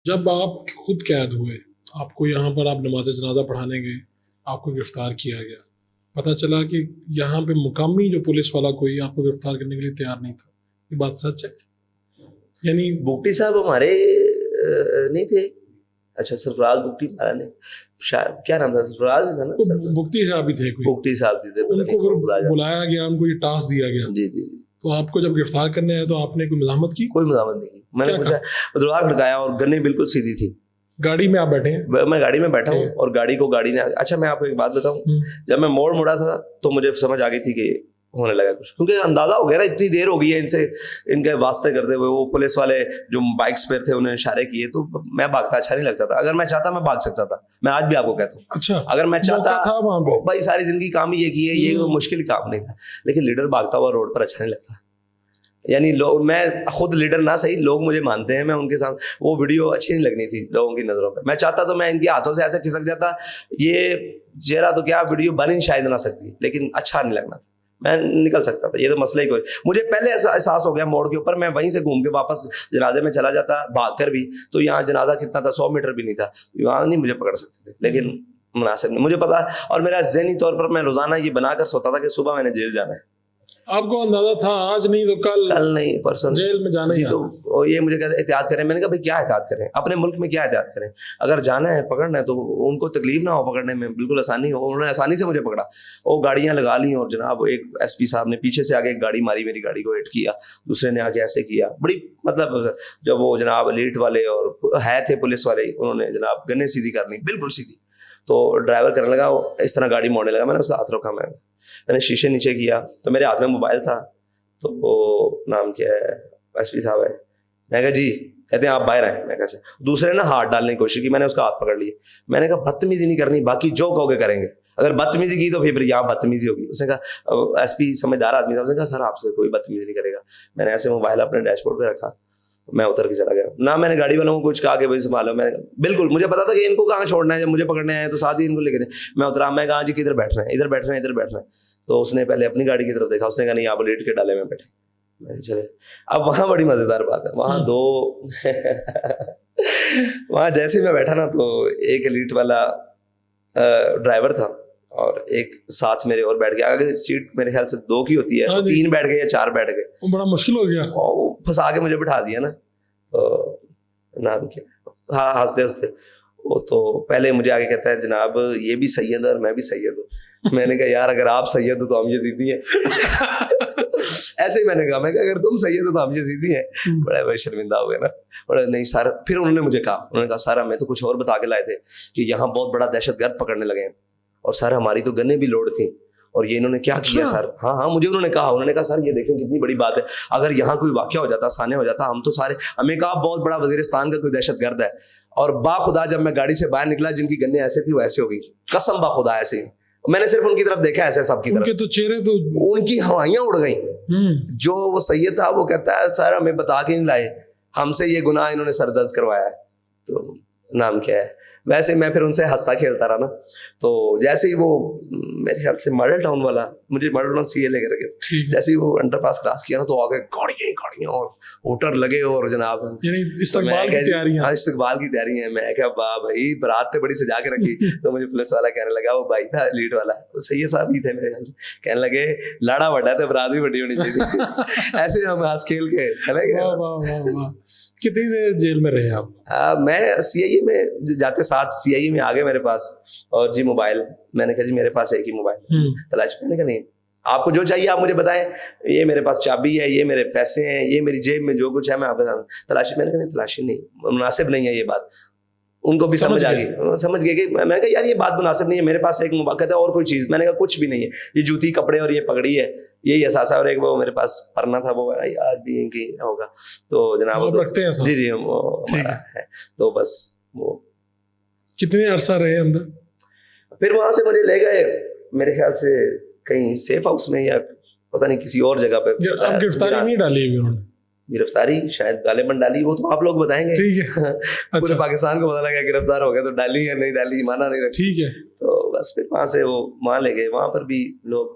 جب آپ خود قید ہوئے, آپ کو یہاں پر آپ نماز جنازہ پڑھانے گئے, آپ کو گرفتار کیا گیا, پتہ چلا کہ یہاں پہ مقامی جو پولیس والا کوئی آپ کو گرفتار کرنے کے لیے تیار نہیں تھا, یہ بات سچ ہے؟ یعنی بگٹی صاحب ہمارے نہیں تھے. اچھا سرفراز بگٹی ہمارا نہیں, کیا نام تھا, سرفراز تھا نا, بگٹی صاحب بھی تھے, کوئی بگٹی صاحب تھے, ان کو بلایا گیا, ان کو یہ ٹاسک دیا گیا. جی جی. تو آپ کو جب گرفتار کرنے آئے تو آپ نے کوئی مزاحمت کی؟ کوئی مزاحمت نہیں کی. میں نے پوچھا, دروازہ کھڑکایا اور گنیں بالکل سیدھی تھی. گاڑی میں آپ بیٹھے ہیں؟ میں گاڑی میں بیٹھا ہوں اور گاڑی کو گاڑی نے, اچھا میں آپ کو ایک بات بتاؤں, جب میں موڑ مڑا تھا تو مجھے سمجھ آ گئی تھی کہ ہونے لگا کچھ, کیونکہ اندازہ ہو گیا نا, اتنی دیر ہو گئی ہے ان سے, ان کے واسطے کرتے ہوئے. وہ پولیس والے جو بائکس پہ تھے انہوں نے اشارے کیے, تو میں بھاگتا اچھا نہیں لگتا تھا. اگر میں چاہتا میں بھاگ سکتا تھا, میں آج بھی آپ کو کہتا ہوں. اچھا, اگر میں چاہتا تھا بھائی ساری زندگی کام ہی یہ کی ہے, یہ مشکل کام نہیں تھا, لیکن لیڈر بھاگتا ہوا روڈ پر اچھا نہیں لگتا. یعنی لوگ, میں خود لیڈر نہ صحیح, لوگ مجھے مانتے ہیں, میں ان کے ساتھ, وہ ویڈیو اچھی نہیں لگنی تھی لوگوں کی نظروں پہ. میں چاہتا تو میں ان کے ہاتھوں سے ایسے کھسک جاتا, یہ چہرہ تو کیا ویڈیو بن ہی شاید نہ سکتی, لیکن اچھا نہیں لگنا تھا, میں نکل سکتا تھا. یہ تو مسئلہ ہی کوئی, مجھے پہلے ایسا احساس ہو گیا موڑ کے اوپر, میں وہیں سے گھوم کے واپس جنازے میں چلا جاتا بھاگ کر بھی, تو یہاں جنازہ کتنا تھا, 100 میٹر بھی نہیں تھا, وہاں نہیں مجھے پکڑ سکتے تھے. لیکن مناسب نہیں, مجھے پتا, اور میرا ذہنی طور پر میں روزانہ یہ بنا کر سوتا تھا کہ صبح میں نے جیل جانا ہے. آپ کو اندازہ تھا آج نہیں تو کل نہیں پرسوں جیل میں جانا جی. تو یہ مجھے کہتے احتیاط کریں. میں نے کہا بھائی کیا احتیاط کریں, اپنے ملک میں کیا احتیاط کریں, اگر جانا ہے پکڑنا ہے تو ان کو تکلیف نہ ہو پکڑنے میں, بالکل آسانی ہو. انہوں نے آسانی سے مجھے پکڑا, وہ گاڑیاں لگا لی, اور جناب ایک ایس پی صاحب نے پیچھے سے آگے ایک گاڑی ماری, میری گاڑی کو ہٹ کیا, دوسرے نے آگے ایسے کیا, بڑی مطلب جب وہ جناب لیٹ والے اور ہے تھے پولیس والے, انہوں نے جناب گنے سیدھی کرنی بالکل سیدھی. تو ڈرائیور کرنے لگا, وہ اس طرح گاڑی موڑنے لگا, میں نے اس کا ہاتھ روکا, میں نے شیشے نیچے کیا, تو میرے ہاتھ میں موبائل تھا. تو وہ نام کیا ہے, ایس پی صاحب ہے, میں کہا جی, کہتے ہیں آپ باہر آئے. میں کہا اچھا. دوسرے نے ہاتھ ڈالنے کی کوشش کی, میں نے اس کا ہاتھ پکڑ لیا. میں نے کہا بدتمیزی نہیں کرنی, باقی جو کہو گے کریں گے, اگر بدتمیزی کی تو پھر یہاں بدتمیزی ہوگی. اس نے کہا, ایس پی سمجھدار آدمی تھا, اس نے کہا سر آپ سے کوئی بدتمیزی نہیں کرے گا. میں نے ایسے موبائل اپنے ڈیش بورڈ پہ رکھا, میں اتر کے چلا گیا. نہ میں نے گاڑی والوں کو کچھ کہا کہ بھائی سنبھالو, میں بالکل مجھے پتا تھا کہ ان کو کہاں چھوڑنا ہے, جب مجھے پکڑنے آئے تو ساتھ ہی ان کو لے کے دیں. میں اترا, میں کہا جی کدھر بیٹھ رہے ہیں, ادھر بیٹھ رہے ہیں, ادھر بیٹھ رہے ہیں. تو اس نے پہلے اپنی گاڑی کی طرف دیکھا, اس نے کہا نہیں آپ لیٹ کے ڈالے میں بیٹھے. چلے. اب وہاں بڑی مزیدار بات ہے, وہاں دو وہاں جیسے میں بیٹھا نا, تو ایک ایلیٹ والا ڈرائیور تھا اور ایک ساتھ میرے اور بیٹھ گیا. اگر سیٹ میرے خیال سے 2 کی ہوتی ہے, 3 بیٹھ گئے یا 4 بیٹھ گئے, بڑا مشکل ہو گیا. وہ پھنسا کے مجھے بٹھا دیا نا. تو نام کیا, ہاں ہنستے ہنستے, وہ تو پہلے مجھے آگے کہتا ہے جناب یہ بھی سید ہے اور میں بھی سید ہوں. میں نے کہا یار اگر آپ سید ہو تو ہم یزیدی ہیں. ایسے ہی میں نے کہا, میں کہ اگر تم سید ہو تو ہم یزیدی ہیں. بڑے شرمندہ ہو گئے نا. بڑے نہیں سر. پھر انہوں نے مجھے کہا, انہوں نے کہا سر ہمیں تو کچھ اور بتا کے لائے تھے کہ یہاں بہت بڑا دہشت گرد پکڑنے لگے ہیں, اور سر ہماری تو گنیں بھی لوڈ تھیں, اور یہ انہوں نے کیا کیا سر. ہاں مجھے انہوں نے کہا سر یہ دیکھیں کتنی بڑی بات ہے, اگر یہاں کوئی واقعہ ہو جاتا, سانے ہو جاتا, ہم تو سارے, ہمیں کہا بہت بڑا وزیرستان کا کوئی دہشت گرد ہے. اور باخدا جب میں گاڑی سے باہر نکلا, جن کی گنیں ایسے تھی وہ ایسے ہو گئی, قسم باخدا ایسے ہی. میں نے صرف ان کی طرف دیکھا ایسے, سب کی طرف, ان کے تو چہرے تو, ان کی ہوائیاں اڑ گئیں. جو وہ سید تھا وہ کہتا ہے سر ہمیں بتا کے نہیں لائے, ہم سے یہ گناہ انہوں نے سرزد کروایا ہے. تو نام کیا ہے, ویسے میں پھر ان سے ہنستا کھیلتا رہا نا. تو جیسے ہی وہ میرے خیال سے ماڈل ٹاؤن والا, مجھے ماڈل ٹاؤن سی اے لے کر گئے, جیسے ہی وہ انڈر پاس کراس کیا نا, تو آگے گاڑیاں اور ہوٹر لگے, اور جناب استقبال کی تیاریاں. استقبال کی تیاری ہے. میں کہا واہ بھائی برات تو بڑی سجا کے رکھی. تو مجھے پولیس والا کہنے لگا, وہ بھائی تھا لیڈ والا, سید صاحب ہی تھے میرے خیال سے, کہنے لگے لاڑا بڑا تو برات بھی بڑی ہونی چاہیے. ایسے ہم ہنس کھیل کے چلے گئے. کتنی دیر جیل میں رہے آپ؟ میں سی آئی اے میں جاتے ساتھ سی آئی اے میں آ گئے میرے پاس, اور جی موبائل, میں نے کہا جی میرے پاس ایک ہی موبائل تلاش. میں نے کہا نہیں آپ کو جو چاہیے آپ مجھے بتائیں, یہ میرے پاس چابی ہے, یہ میرے پیسے ہیں, یہ میری جیب میں جو کچھ ہے میں آپ کے ساتھ تلاشی. میں نے کہا نہیں تلاشی نہیں, مناسب نہیں ہے یہ بات. ان کو بھی سمجھ آ گئی, سمجھ گئے کہ میں نے کہا یار یہ بات مناسب نہیں ہے, میرے پاس ایک موبائل ہے اور کوئی چیز. میں نے کہا کچھ بھی نہیں ہے, یہ جوتی کپڑے اور یہ پگڑی ہے, یہی اثاثہ, اور ایک وہ میرے پاس پرنا تھا, وہ آج بھی ان کی ہوگا. تو جناب جی جی وہ ہمارا ہے. تو بس وہ کتنے عرصہ رہے اندر؟ پھر وہاں سے مجھے لے گئے میرے خیال سے کہیں سیف ہاؤس میں, یا پتہ نہیں کسی اور جگہ پہ. گرفتاری نہیں ڈالی ابھی انہوں نے؟ گرفتاری شاید غالباً ڈالی, وہ تو آپ لوگ بتائیں گے. ٹھیک ہے, پورے پاکستان کو پتا لگا گرفتار ہو گیا, تو ڈالی یا نہیں ڈالی مانا نہیں رکھا. ٹھیک ہے. تو بس پھر وہاں سے وہ وہاں لے گئے. وہاں پر بھی لوگ.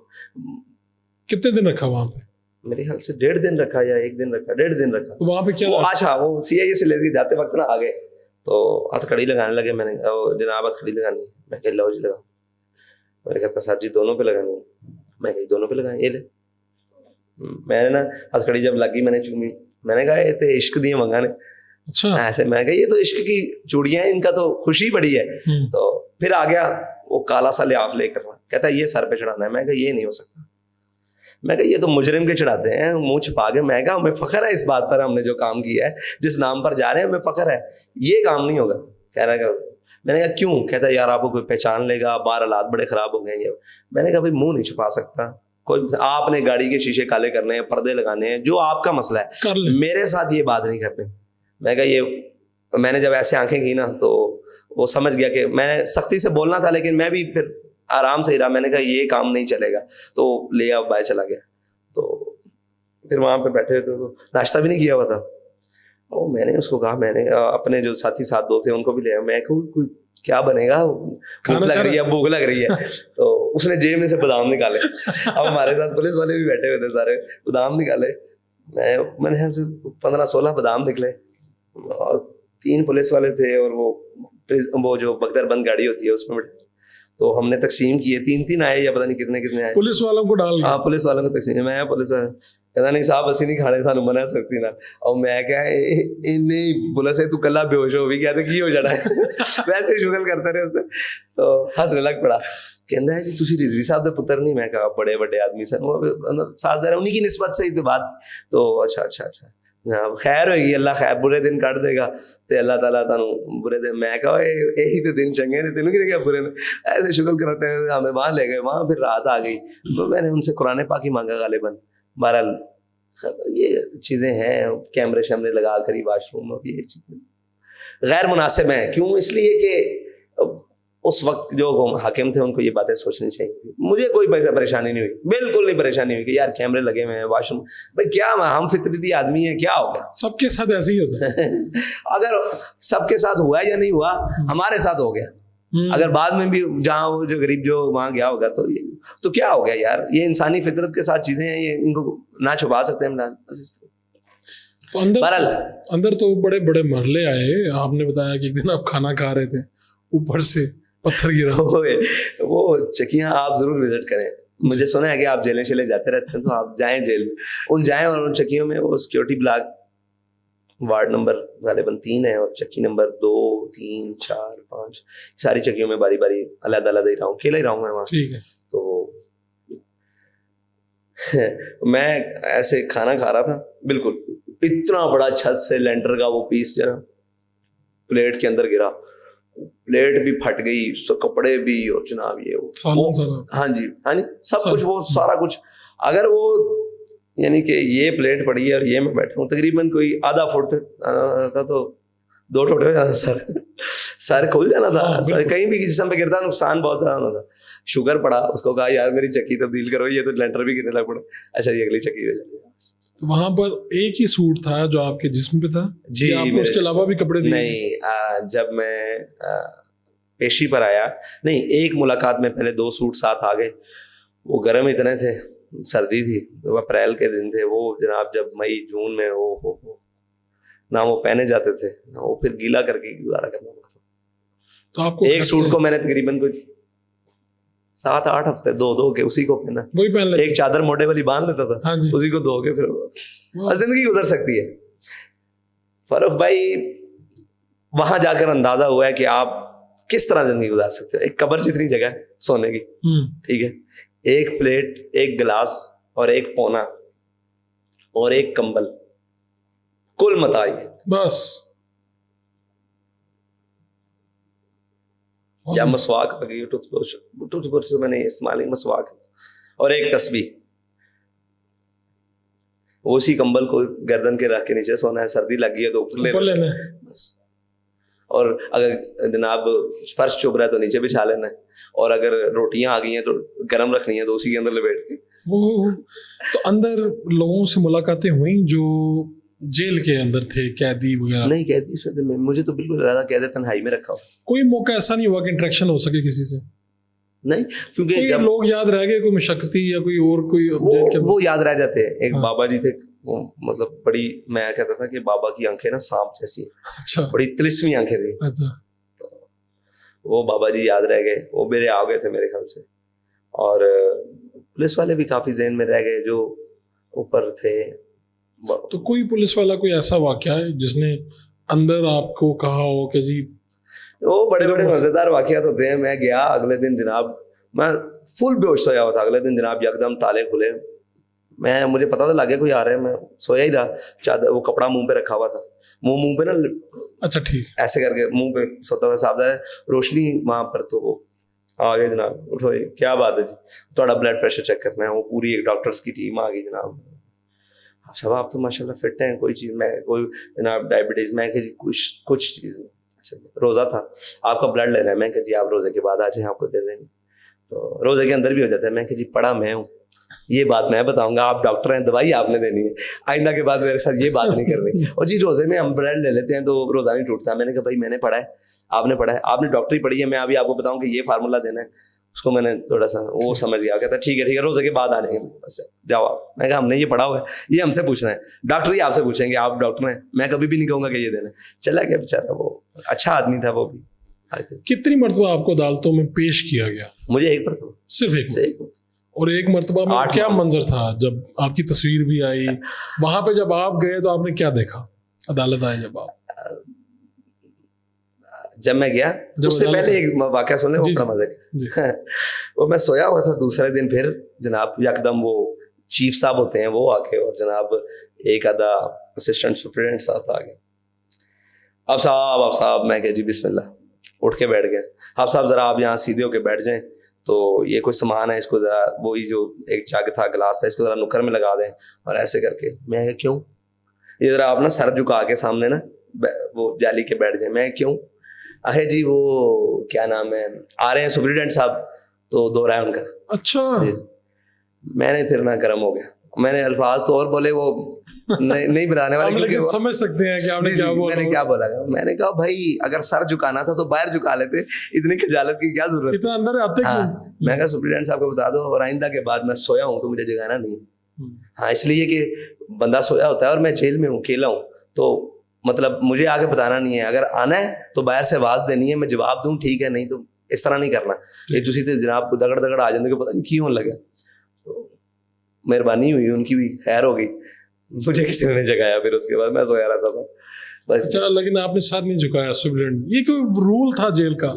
کتنے دن رکھا وہاں پہ؟ میرے خیال سے 1.5 دن رکھا یا 1 دن رکھا, 1.5 دن رکھا. وہاں پہ کیا اچھا وہ سی آئی اے سے لے کے جاتے وقت نا آگے تو ہتھکڑی لگانے لگے. میں نے کہا جناب ہتھکڑی لگانی ہے. میں کہ لو جی لگاؤ. میں نے کہا صاحب جی دونوں پہ لگانی ہے. میں کہ دونوں پہ لگائیں. یہ لے. میں نے نا ہتھکڑی جب لگی میں نے چومی. میں نے کہا یہ تو عشق دی منگانے. اچھا ایسے میں کہا یہ تو عشق کی چوڑیاں ہیں, ان کا تو خوشی بڑی ہے. تو پھر آ گیا وہ کالا سا لحاف لے کر, کہتا ہے یہ سر پہ چڑھانا ہے. میں کہا یہ نہیں ہو سکتا. میں کہا یہ تو مجرم کے چڑھاتے ہیں منہ چھپا کے. میں کہا ہمیں فخر ہے اس بات پر, ہم نے جو کام کیا ہے, جس نام پر جا رہے ہیں ہمیں فخر ہے. یہ کام نہیں ہوگا. کہہ رہا ہے میں نے کہا کیوں؟ کہتا ہے یار آپ کو کوئی پہچان لے گا, باہر حالات بڑے خراب ہو گئے ہیں. میں نے کہا بھائی منہ نہیں چھپا سکتا کوئی. آپ نے گاڑی کے شیشے کالے کرنے ہیں, پردے لگانے ہیں, جو آپ کا مسئلہ ہے, میرے ساتھ یہ بات نہیں کرنی. میں کہا یہ میں نے جب ایسے آنکھیں کی نا تو وہ سمجھ گیا کہ میں نے سختی سے بولنا تھا, لیکن میں بھی پھر آرام سے ہی رہا. میں نے کہا یہ کام نہیں چلے گا. تو لے آؤ باہر چلا گیا. تو پھر وہاں پہ بیٹھے ہوئے تو ناشتہ بھی نہیں کیا ہوا تھا. اور میں نے اس کو کہا, میں نے اپنے جو ساتھی ساتھ دو تھے ان کو بھی لے آیا. میں کہوں کوئی کیا بنے گا, بھوک لگ رہی ہے, بھوک لگ رہی ہے. تو اس نے جیب میں سے بادام نکالے. اب ہمارے ساتھ پولیس والے بھی بیٹھے ہوئے تھے سارے. بادام نکالے. میں نے 15-16 بادام نکلے. اور 3 پولیس والے تھے اور وہ جو بختر بند گاڑی ہوتی ہے اس میں بیٹھے. تو ہم نے تقسیم کیے, 3 آئے یا پتہ نہیں کتنے آئے. پولیس والوں کو ڈال. ہاں پولیس والوں کو تقسیم. میں پولیس کہتا نہیں صاحب اسی نہیں کھانے سانو منع سکتی نا. اور میں کہا نہیں پولیس ہے تو کلا بے ہوش ہو بھی گیا تو کی ہو جانا ہے. ویسے شغل کرتے رہے اس نے. تو ہنسنے لگ پڑا. کہنا ہے کہ تسی رضوی صاحب دے پتر نہیں. میں کہا بڑے بڑے آدمی سن ساتھ دے انہیں کی نسبت سے ہی تو بات. تو اچھا خیر ہوئے گی, اللہ خیر برے دن کٹ دے گا تے اللہ تعالیٰ تانوں برے دن. میں کہا یہی تو دن چنگے نے, تینوں کی کیا برے نے. ایسے شکل کراتے ہیں. ہمیں وہاں لے گئے, وہاں پھر رات آ گئی. میں نے ان سے قرآن پاک ہی مانگا غالباً. بہرحال یہ چیزیں ہیں, کیمرے شیمرے لگا کر ہی واش روم, یہ چیزیں غیر مناسب ہیں. کیوں؟ اس لیے کہ اس وقت جو حاکم تھے ان کو یہ باتیں سوچنی چاہیے. مجھے کوئی پریشانی نہیں ہوئی, بالکل نہیں پریشانی ہوئی کہ یار کیمرے لگے ہوئے ہیں واش روم. بھائی کیا ہم فطرتی آدمی ہیں, کیا ہو گیا؟ سب کے ساتھ ایسے ہی ہوتا ہے. اگر سب کے ساتھ ہوا یا نہیں ہوا, ہمارے ساتھ ہو گیا. اگر بعد میں بھی جہاں جو غریب جو وہاں گیا ہوگا تو کیا ہو گیا یار. یہ انسانی فطرت کے ساتھ چیزیں ہیں, یہ ان کو نہ چھپا سکتے ہیں. تو اندر تو بڑے بڑے مرحلے آئے. آپ نے بتایا کہ ایک دن آپ کھانا کھا رہے تھے, اوپر سے پتھر گرا. وہ چکیاں آپ ضرور وزٹ کریں. مجھے سنا ہے کہ آپ جیلیں شیلیں جاتے رہتے ہیں, تو آپ جائیں جیل میں, جائیں اور ان چکیوں میں وہ سیکورٹی بلاک وارڈ نمبر غالباً 3 ہے, اور چکی نمبر 2, 3, 4, 5 ساری چکیوں میں باری باری علیحدہ علیحدہ ہی رہا ہوں, اکیلا ہی رہا ہوں میں وہاں. ٹھیک ہے. تو میں ایسے کھانا کھا رہا تھا, بالکل اتنا بڑا چھت سے لینٹر کا وہ پیس جو نا پلیٹ کے اندر گرا. پلیٹ بھی پھٹ گئی, کپڑے بھی, اور جناب یہ ہاں جی سب کچھ, وہ سارا کچھ. اگر وہ یعنی کہ یہ پلیٹ پڑی ہے اور یہ میں بیٹھا ہوں, تقریباً کوئی آدھا فٹ تھا تو 2 ٹوٹے ہو جانا, سر کھل جانا تھا. کہیں بھی جسم پہ گرتا نقصان بہت زیادہ ہوتا. شوگر پڑا, اس کو کہا یار میری چکی تبدیل کرو, یہ تو لینٹر بھی گرنے لگ پڑا. اچھا یہ اگلی چکی پہ چلی. وہاں پر ایک ہی سوٹ تھا جو آپ کے جسم پہ تھا جی؟ آپ کو اس کے علاوہ بھی کپڑے نہیں. جب میں پیشی پر آیا, نہیں ایک ملاقات میں پہلے 2 سوٹ ساتھ آ گئے. وہ گرم اتنے تھے, سردی تھی, وہ اپریل کے دن تھے. وہ جناب جب مئی جون میں ہو نہ وہ پہنے جاتے تھے, نہ وہ پھر گیلا کر کے گزارا کرنا پڑتا. تو آپ کو ایک سوٹ کو میں نے تقریباً کوئی 7-8 ہفتے دو کے اسی کو پہنا. وہی پہن لیتے, ایک چادر موٹے والی باندھ لیتا تھا, اسی کو دھو کے پھر زندگی گزر سکتی ہے. فاروق بھائی وہاں جا کر اندازہ ہوا ہے کہ آپ کس طرح زندگی گزار سکتے ہو. ایک قبر جتنی جگہ ہے سونے کی, ٹھیک ہے, ایک پلیٹ, ایک گلاس اور ایک پونا اور ایک کمبل, کل متاع بس. یا مسواک آ گئی, ٹوتھ برش سے میں نے استعمال مسواک, اور ایک تسبیح. اسی کمبل کو گردن کے رکھ کے نیچے سونا ہے. سردی لگ گئی ہے تو اوپر لینا ہے بس. اور اگر جناب فرش چبھ رہا ہے تو نیچے بچھا لینا ہے. اور اگر روٹیاں آ گئی ہیں تو گرم رکھنی ہے تو اسی کے اندر لپیٹ کے. تو اندر لوگوں سے ملاقاتیں ہوئیں جو جیل کے اندر تھے, قیدی وغیرہ؟ نہیں, قیدی سے مجھے تو بالکل زیادہ قید تنہائی میں رکھا ہو. کوئی موقع ایسا نہیں ہوا کہ انٹریکشن ہو سکے کسی سے؟ نہیں, کیونکہ جب لوگ یاد رہ گئے, کوئی مشقتی یا کوئی اور کوئی وہ یاد رہ جاتے ہیں. ایک بابا جی تھے وہ مطلب بڑی, میں کہتا تھا کہ بابا کی آنکھیں نا سانپ جیسی ہیں, اچھا بڑی تلسمی آنکھیں تھی. اچھا. وہ بابا جی یاد رہ گئے, وہ میرے آ گئے تھے میرے خیال سے. اور پولیس والے بھی کافی ذہن میں رہ گئے جو اوپر تھے. تو کوئی پولیس والا کوئی ایسا واقعہ ہے جس نے اندر آپ کو کہا ہو کہ جی؟ وہ بڑے بڑے مزیدار واقعات ہوتے ہیں. میں گیا اگلے دن جناب, میں فل بے ہوش سویا ہوا تھا. اگلے دن جناب یکدم تالے کھلے, مجھے پتا تھا لگے کوئی آ رہا ہے, میں سویا ہی رہا. چادر وہ کپڑا منہ پہ رکھا ہوا تھا, منہ پہ نا اچھا ٹھیک ایسے کر کے منہ پہ سوتا تھا. صاحب روشنی وہاں پر, تو وہ آ گئے جناب, اٹھو کیا بات ہے جی, تھوڑا بلڈ پریشر چیک کرنا ہے. وہ پوری ایک ڈاکٹرس کی ٹیم آ گئی جناب. صاحب آپ تو ماشاء اللہ فٹ ہیں, کوئی چیز میں کوئی جناب ڈائبٹیز, میں کہ جی کچھ چیز نہیں. اچھا روزہ تھا, آپ کا بلڈ لینا ہے. میں کہ جی آپ روزے کے بعد آ جائیں, آپ کو دے دیں گے. تو روزے کے اندر بھی ہو جاتا ہے. میں کہ جی پڑھا میں ہوں, یہ بات میں بتاؤں گا, آپ ڈاکٹر ہیں, دوائی آپ نے دینی ہے, آئندہ کے بعد میرے ساتھ یہ بات نہیں کرنی. اور جی روزے میں ہم بلڈ لے لیتے ہیں تو روزہ نہیں ٹوٹتا. میں نے کہا بھائی میں نے پڑھا ہے, آپ نے پڑھا ہے, آپ نے ڈاکٹری پڑھی ہے, میں ابھی آپ کو بتاؤں کہ یہ فارمولا دینا ہے. اس کو میں نے تھوڑا سا وہ سمجھ گیا, کہتا ٹھیک ہے روزے کے بعد آ جائیں گے, بس جاؤ آپ. میں کہا ہم نے یہ پڑھا ہوا ہے, یہ ہم سے پوچھنا ہے, ڈاکٹر ہی آپ سے پوچھیں گے, آپ ڈاکٹر ہیں. میں کبھی بھی نہیں کہوں گا کہ یہ دینا ہے. چلا گیا بیچارہ, وہ اچھا آدمی تھا وہ بھی. کتنی مرتبہ آپ کو عدالتوں میں پیش کیا گیا؟ مجھے ایک پر صرف ایک. اور ایک مرتبہ میں کیا منظر تھا جب آپ کی تصویر بھی آئی وہاں پہ؟ جب آپ گئے تو آپ نے کیا دیکھا عدالت آئے جب آپ؟ جب میں گیا اس سے پہلے ایک واقعہ سن لیں, وہ بڑا مزے کا. وہ میں سویا ہوا تھا, دوسرے دن پھر جناب یکدم وہ چیف صاحب ہوتے ہیں وہ آ کے, اور جناب ایک آدھا اسسٹنٹ سپرنٹینڈنٹ صاحب آ گئے. اب صاحب میں کہ جی بسم اللہ, اٹھ کے بیٹھ گئے. اب صاحب ذرا آپ یہاں سیدھے ہو کے بیٹھ جائیں, تو یہ کوئی سامان ہے, اس کو ذرا وہی جو ایک جگ تھا, گلاس تھا, اس کو ذرا نکر میں لگا دیں. اور ایسے کر کے میں کیوں, یہ ذرا آپ نا سر جھکا کے سامنے نا وہ جالی کے بیٹھ جائیں. میں کیوں, ہے جی وہ کیا نام ہے, آ رہے ہیں سپرنٹینڈنٹ صاحب, تو دو رہا ہے ان کا. اچھا. میں نے پھر نہ گرم ہو گیا, میں نے الفاظ تو اور بولے, وہ نہیں بتانے والے, لیکن سمجھ سکتے ہیں کہ آپ نے کیا بولا. میں نے کیا بولا, میں نے کہا بھائی اگر سر جھکانا تھا تو باہر جھکا لیتے, اتنی خجالت کی کیا ضرورت, اتنا اندر آتے کیوں. میں کہا سپرنٹینڈنٹ صاحب کو بتا دو, اور آئندہ کے بعد میں سویا ہوں تو مجھے جگانا نہیں ہے. ہاں اس لیے کہ بندہ سویا ہوتا ہے اور میں جیل میں ہوں, اکیلا ہوں, تو مطلب مجھے آگے بتانا نہیں ہے. اگر آنا ہے تو باہر سے آواز دینی ہے, میں جواب دوں ٹھیک ہے, نہیں تو اس طرح نہیں کرنا. یہ تسی تو جناب کو دگڑ آ جاندے کہ پتہ نہیں کیوں لگا. تو مہربانی ہوئی, ان کی بھی خیر ہو گئی, مجھے کسی نے جگایا. پھر اس کے بعد میں سویا رہتا تھا. اچھا, لیکن آپ نے سر نہیں جھکایا سپرنٹینڈنٹ, یہ کوئی رول تھا جیل کا؟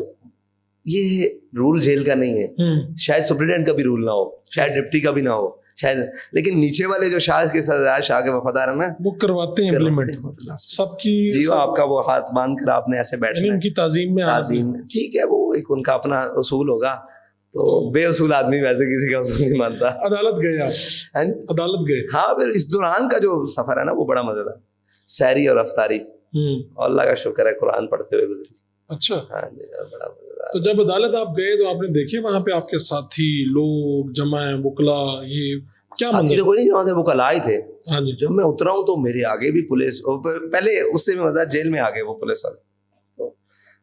یہ رول جیل کا نہیں ہے, شاید سپرنٹینڈنٹ کا بھی رول نہ ہو, شاید ڈپٹی کا بھی نہ ہو شاید, لیکن نیچے والے جو شاہ کے وفادار ہیں نا وہ کرواتے ہیں امپلیمنٹ سب کی. جی آپ کا وہ ہاتھ باندھ کر آپ نے ایسے بیٹھنا, ان کی تعظیم میں ٹھیک ہے, وہ ایک ان کا اپنا اصول ہوگا. تو بے اصول آدمی ویسے کسی کا اصول نہیں مانتا. عدالت گئے آپ؟ عدالت گئے. ہاں, پھر اس دوران کا جو سفر ہے نا وہ بڑا مزیدار, سحری اور افطاری, اللہ کا شکر ہے قرآن پڑھتے ہوئے گزری. اچھا. ہاں جی, بڑا مزیدار. تو جب عدالت آپ گئے تو آپ نے دیکھے وہاں پہ آپ کے ساتھی لوگ جمع ہیں, وکلا, یہ کیا ساتھی تو کوئی نہیں جمع تھے, وکلا ہی تھے. ہاں جی. جب میں اترا ہوں تو میرے آگے بھی پولیس, پہلے اس سے بھی مزہ جیل میں آگے وہ پولیس والے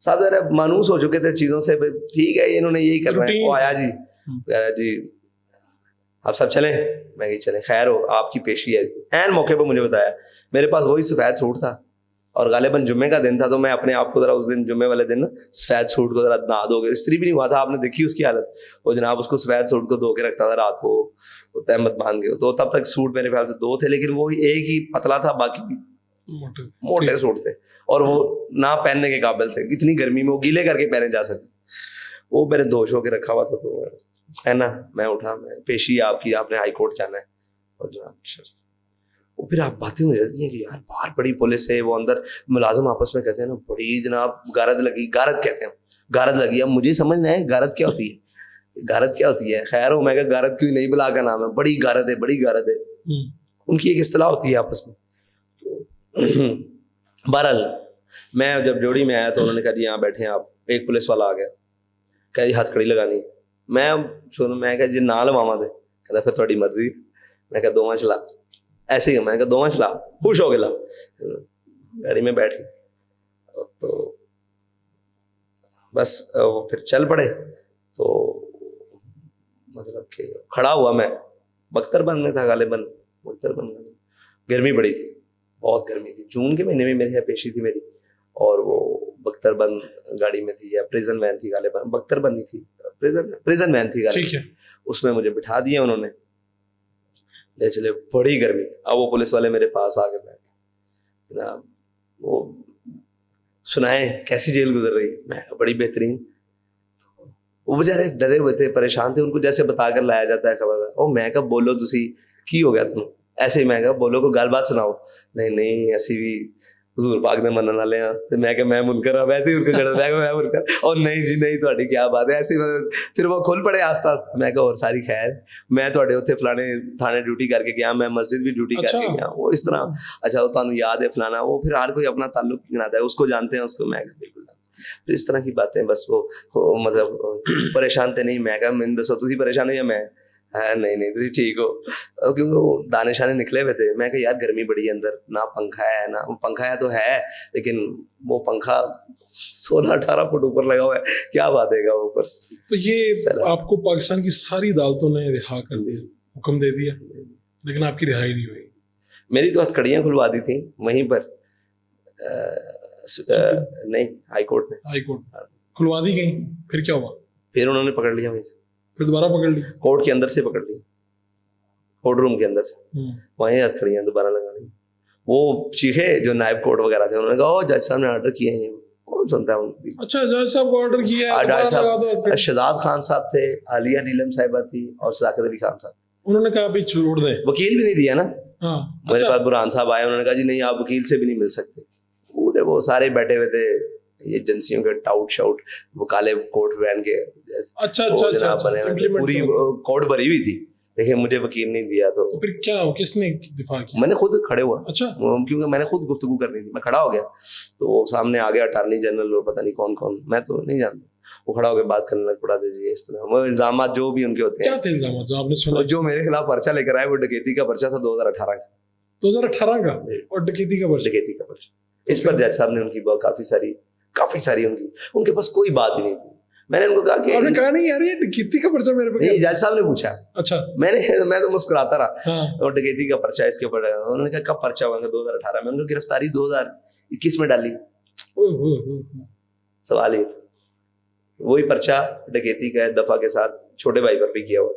صاحب ذرا مانوس ہو چکے تھے چیزوں سے, ٹھیک ہے انہوں نے یہی کرنا ہے. وہ آیا جی, جی آپ سب چلیں, میں کہ چلیں, خیر ہو آپ کی پیشی ہے. این موقع پہ مجھے بتایا, میرے پاس وہی سفید سوٹ تھا, اور غالباً جمعے کا دن تھا, تو میں اپنے آپ کو ذرا اس دن جمعے والے دن نا سفید سوٹ کو ذرا نہا دو گے, استری بھی نہیں ہوا تھا, آپ نے دیکھی اس کی حالت, وہ جناب اس کو سفید سوٹ کو دھو کے رکھتا تھا رات کو تہمت باندھ کے. تو تب تک سوٹ میرے خیال سے دو تھے, لیکن وہ ایک ہی پتلا تھا, باقی موٹے سوٹ تھے, اور وہ نہ پہننے کے قابل تھے. اتنی گرمی میں وہ گیلے کر کے پہنے جا سکتے, وہ میرے دوش ہو کے رکھا ہوا تھا. تو ہے نا, میں اٹھا, میں پیشی آپ کی, آپ نے ہائی کورٹ جانا ہے. اور جناب وہ پھر آپ باتیں ہو جاتی ہیں کہ یار باہر بڑی پولیس ہے, وہ اندر ملازم آپس میں کہتے ہیں نا بڑی جناب گارد لگی, گارد کہتے ہیں, گارد لگی. اب مجھے سمجھنا ہے گارد کیا ہوتی ہے, گارد کیا ہوتی ہے. خیر ہو, میں کہ گارد کیوں نہیں, بلا کا نام ہے, بڑی گارد ہے, بڑی گارد ہے, ان کی ایک اصطلاح ہوتی ہے آپس میں. بہرحال میں جب جوڑی میں آیا تو انہوں نے کہا جی یہاں بیٹھے ہیں آپ. ایک پولیس والا آ گیا, کہا جی ہاتھ کھڑی لگانی. میں کہا جی نہ لواما دے, کہتا پھر تھوڑی مرضی. میں کہا دوواں چلا, ایسے ہی میں کہا دوواں چلا, خوش ہو گیا. گاڑی میں بیٹھ کے تو بس وہ پھر چل پڑے. تو مطلب کہ کھڑا ہوا, میں بختر بند میں تھا غالباً, بختر بند میں, گرمی بڑی تھی, بہت گرمی تھی. جون کے مہینے میں میرے یہاں پیشی تھی میری, اور وہ بختر بند گاڑی میں تھی یا پریزن وین تھی, غالباً بختر بند ہی تھی, پریزن وین تھی ٹھیک ہے. اس میں مجھے بٹھا دیا انہوں نے, لے چلے, بڑی گرمی. اب وہ پولیس والے میرے پاس آ کے بیٹھے, جناب وہ سنائیں کیسی جیل گزر رہی. میں بڑی بہترین. وہ بیچارے ڈرے ہوئے تھے, پریشان تھے, ان کو جیسے بتا کر لایا جاتا ہے خبر. او میں کہا بولو تسی کی ہو گیا تم, ایسے ہی میں کہا بولو کو گل بات سناؤ. نہیں ایسی بھی حضور پاک نے منن والے ہیں. تو میں کہ میں منکر ہوں, ویسے ہی ان کو کہا میں منکر, اور نہیں جی نہیں تہاڈی کیا بات ہے ایسی. پھر وہ کھل پڑے آہستہ آہستہ. میں کہا اور ساری خیر, میں تہاڈے اوتھے فلانے تھانے ڈیوٹی کر کے گیا, میں مسجد بھی ڈیوٹی کر کے گیا. وہ اس طرح اچھا وہ تانوں یاد ہے فلانا, وہ پھر ہر کوئی اپنا تعلق گناتا ہے, اس کو جانتے ہیں اس کو. میں بالکل پھر اس طرح کی باتیں بس. وہ مطلب پریشان تھے نہیں. میں کہا میں دسو تسی پریشان ہو یا میں؟ نہیں تھی ٹھیک ہو, کیونکہ وہ دانے شانے نکلے ہوئے تھے. میں کہ یار گرمی بڑی ہے اندر, نہ پنکھا ہے, نہ پنکھا ہے تو ہے لیکن وہ پنکھا 16-18 فٹ اوپر لگا ہوا ہے, کیا بات ہے گا اوپر سے. تو یہ آپ کو پاکستان کی ساری عدالتوں نے رہا کر دیا, حکم دے دیا, لیکن آپ کی رہائی نہیں ہوئی. میری تو ہتھکڑیاں کھلوا دی تھیں وہیں پر, نہیں ہائی کورٹ نے کھلوا دی گئی. پھر کیا ہوا؟ پھر انہوں نے پکڑ لیا وہیں سے, پھر دوبارہ پکڑ لی کورٹ کے اندر سے پکڑ لی, کورٹ روم کے اندر سے وہیں ہتھکڑیاں دوبارہ لگا لی. وہ چیخے جو نائب کورٹ وغیرہ تھے, انہوں نے کہا او جج صاحب نے آرڈر کیے ہیں, کون سنتا ہے. اچھا جج صاحب کو آرڈر کیا ہے, ڈاکٹر صاحب شہزاد خان صاحب تھے, عالیہ نیلم صاحبہ تھی, اور صداقت علی خان صاحب. انہوں نے کہا ابھی چھوڑ دیں, وکیل بھی نہیں دیا نا. میرے پاس برہان صاحب آئے, انہوں نے کہا جی نہیں آپ وکیل سے بھی نہیں مل سکتے. پورے وہ سارے بیٹھے ہوئے تھے یہ ایجنسیوں کے ٹاؤٹ شاؤٹ, وہ کالے کوٹ پہن کے. اچھا پوری کوٹ بھری ہوئی تھی, لیکن مجھے وکیل نہیں دیا. تو پھر کیا ہو, کس نے دفاع کیا؟ میں نے خود کھڑے ہوا. اچھا, کیونکہ میں نے خود گفتگو کرنی تھی. میں کھڑا ہو گیا تو سامنے آ گیا اٹارنی جنرل اور پتہ نہیں کون کون, میں تو نہیں جانتا. وہ کھڑا ہو کے بات کرنے لگ پڑا. جی اس طرح وہ الزامات جو بھی ان کے ہوتے ہیں. کیا تھے الزامات جو آپ نے سنا؟ جو میرے خلاف پرچہ لے کر آئے وہ ڈکیتی کا پرچہ تھا 2018 کا. 2018 کا, اور ڈکیتی کا پرچہ. اس پر جج صاحب نے ان کی کافی ساری ان کے پاس کوئی بات ہی نہیں تھی. میں نے ان کو کہا کہ آپ نے کہا نہیں یار یہ ڈکیتی کا پرچہ میرے پاس. نہیں, جج صاحب نے پوچھا. اچھا, میں تو مسکراتا رہا, اور ڈکیتی کا پرچہ اس کے اوپر. انہوں نے کہا کب پرچہ ہوا؟ 2018 میں. ان کو گرفتاری 2021 میں ڈالی. سوال یہ وہی پرچہ ڈکیتی کا دفعہ کے ساتھ چھوٹے بھائی پر بھی کیا ہوا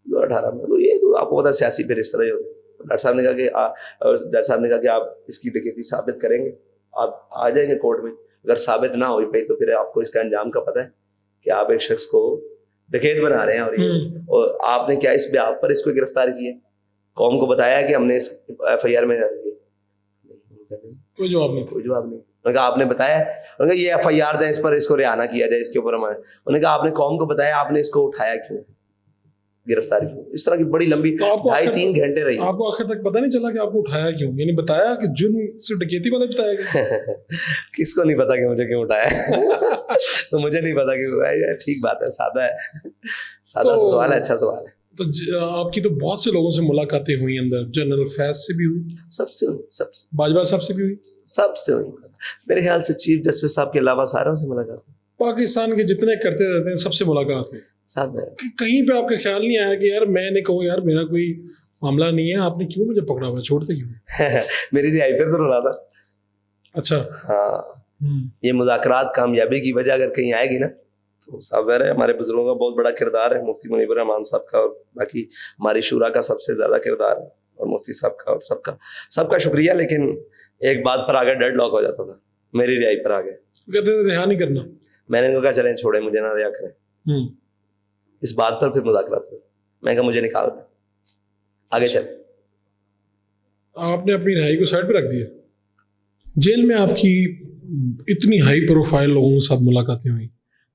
2018 میں. تو یہ تو آپ کو پتا سیاسی پھر اس طرح ہی ہوتا ہے. ڈاکٹر صاحب نے کہا کہ آپ اس کی ڈکیتی ثابت کریں گے, آپ آ جائیں گے کورٹ میں. اگر ثابت نہ ہوئی پائی تو پھر آپ کو اس کا انجام کا پتہ ہے کہ آپ ایک شخص کو ڈکیت بنا رہے ہیں, اور آپ نے کیا اس بیاف پر اس کو گرفتار کیا, قوم کو بتایا کہ ہم نے اس ایف آئی آر میں کوئی جواب نہیں. انہوں نے کہا آپ نے بتایا, انہوں نے کہا یہ ایف آئی آر جائے اس پر, اس کو رہا نہ کیا جائے, اس کے اوپر ہمارے. انہوں نے کہا آپ نے قوم کو بتایا, آپ نے اس کو اٹھایا کیوں, گرفتاری کیوں؟ اس طرح کی بڑی لمبی 2.5-3 گھنٹے رہی. آپ کو آخر تک پتہ نہیں چلا کہ آپ کو اٹھایا کیوں, یعنی بتایا کہ جرم سے ڈکیتی والا بتایا گیا؟ کس کو نہیں پتا کہ مجھے کیوں اٹھایا؟ تو مجھے نہیں پتا کہ ٹھیک بات ہے, سادہ ہے, سادہ سوال ہے, اچھا سوال ہے. تو آپ کی تو بہت سے لوگوں سے ملاقاتیں ہوئی اندر, جنرل فیض سے بھی ہوئی, سب سے باجوہ صاحب سے بھی ہوئی, سب سے ہوئی. میرے خیال سے چیف جسٹس صاحب کے علاوہ ساروں سے ملاقات ہوئی. پاکستان کے جتنے کرتے رہتے ہیں سب سے ملاقات ہوئی. کہیں پہ آپ کا خیال نہیں آیا کہ یار میں نے کہوں یار میرا کوئی معاملہ نہیں ہے, آپ نے کیوں مجھے پکڑا ہوا, چھوڑتے کیوں؟ میری رہائی پہ تو رہا تھا. اچھا ہاں, یہ مذاکرات کامیابی کی وجہ اگر کہیں آئے گی نا تو صاف ظاہر ہے ہمارے بزرگوں کا بہت بڑا کردار ہے, مفتی منیب الرحمان صاحب کا, اور باقی ہماری شورا کا سب سے زیادہ کردار ہے, اور مفتی صاحب کا, اور سب کا شکریہ. لیکن ایک بات پر آگے ڈیڈ لاک ہو جاتا تھا, میری رہائی پر آگے کہتے تھے رہا نہیں کرنا. میں نے ان کو کہا چلیں چھوڑیں, مجھے نہ رہا کریں. اس بات پر پھر مذاکرات ہوئے. میں کہا مجھے نکال دیں, آگے چلیں. آپ نے اپنی رہائی کو سائڈ پہ رکھ دیا. جیل میں آپ کی اتنی ہائی پروفائل لوگوں کے ساتھ ملاقاتیں ہوئی,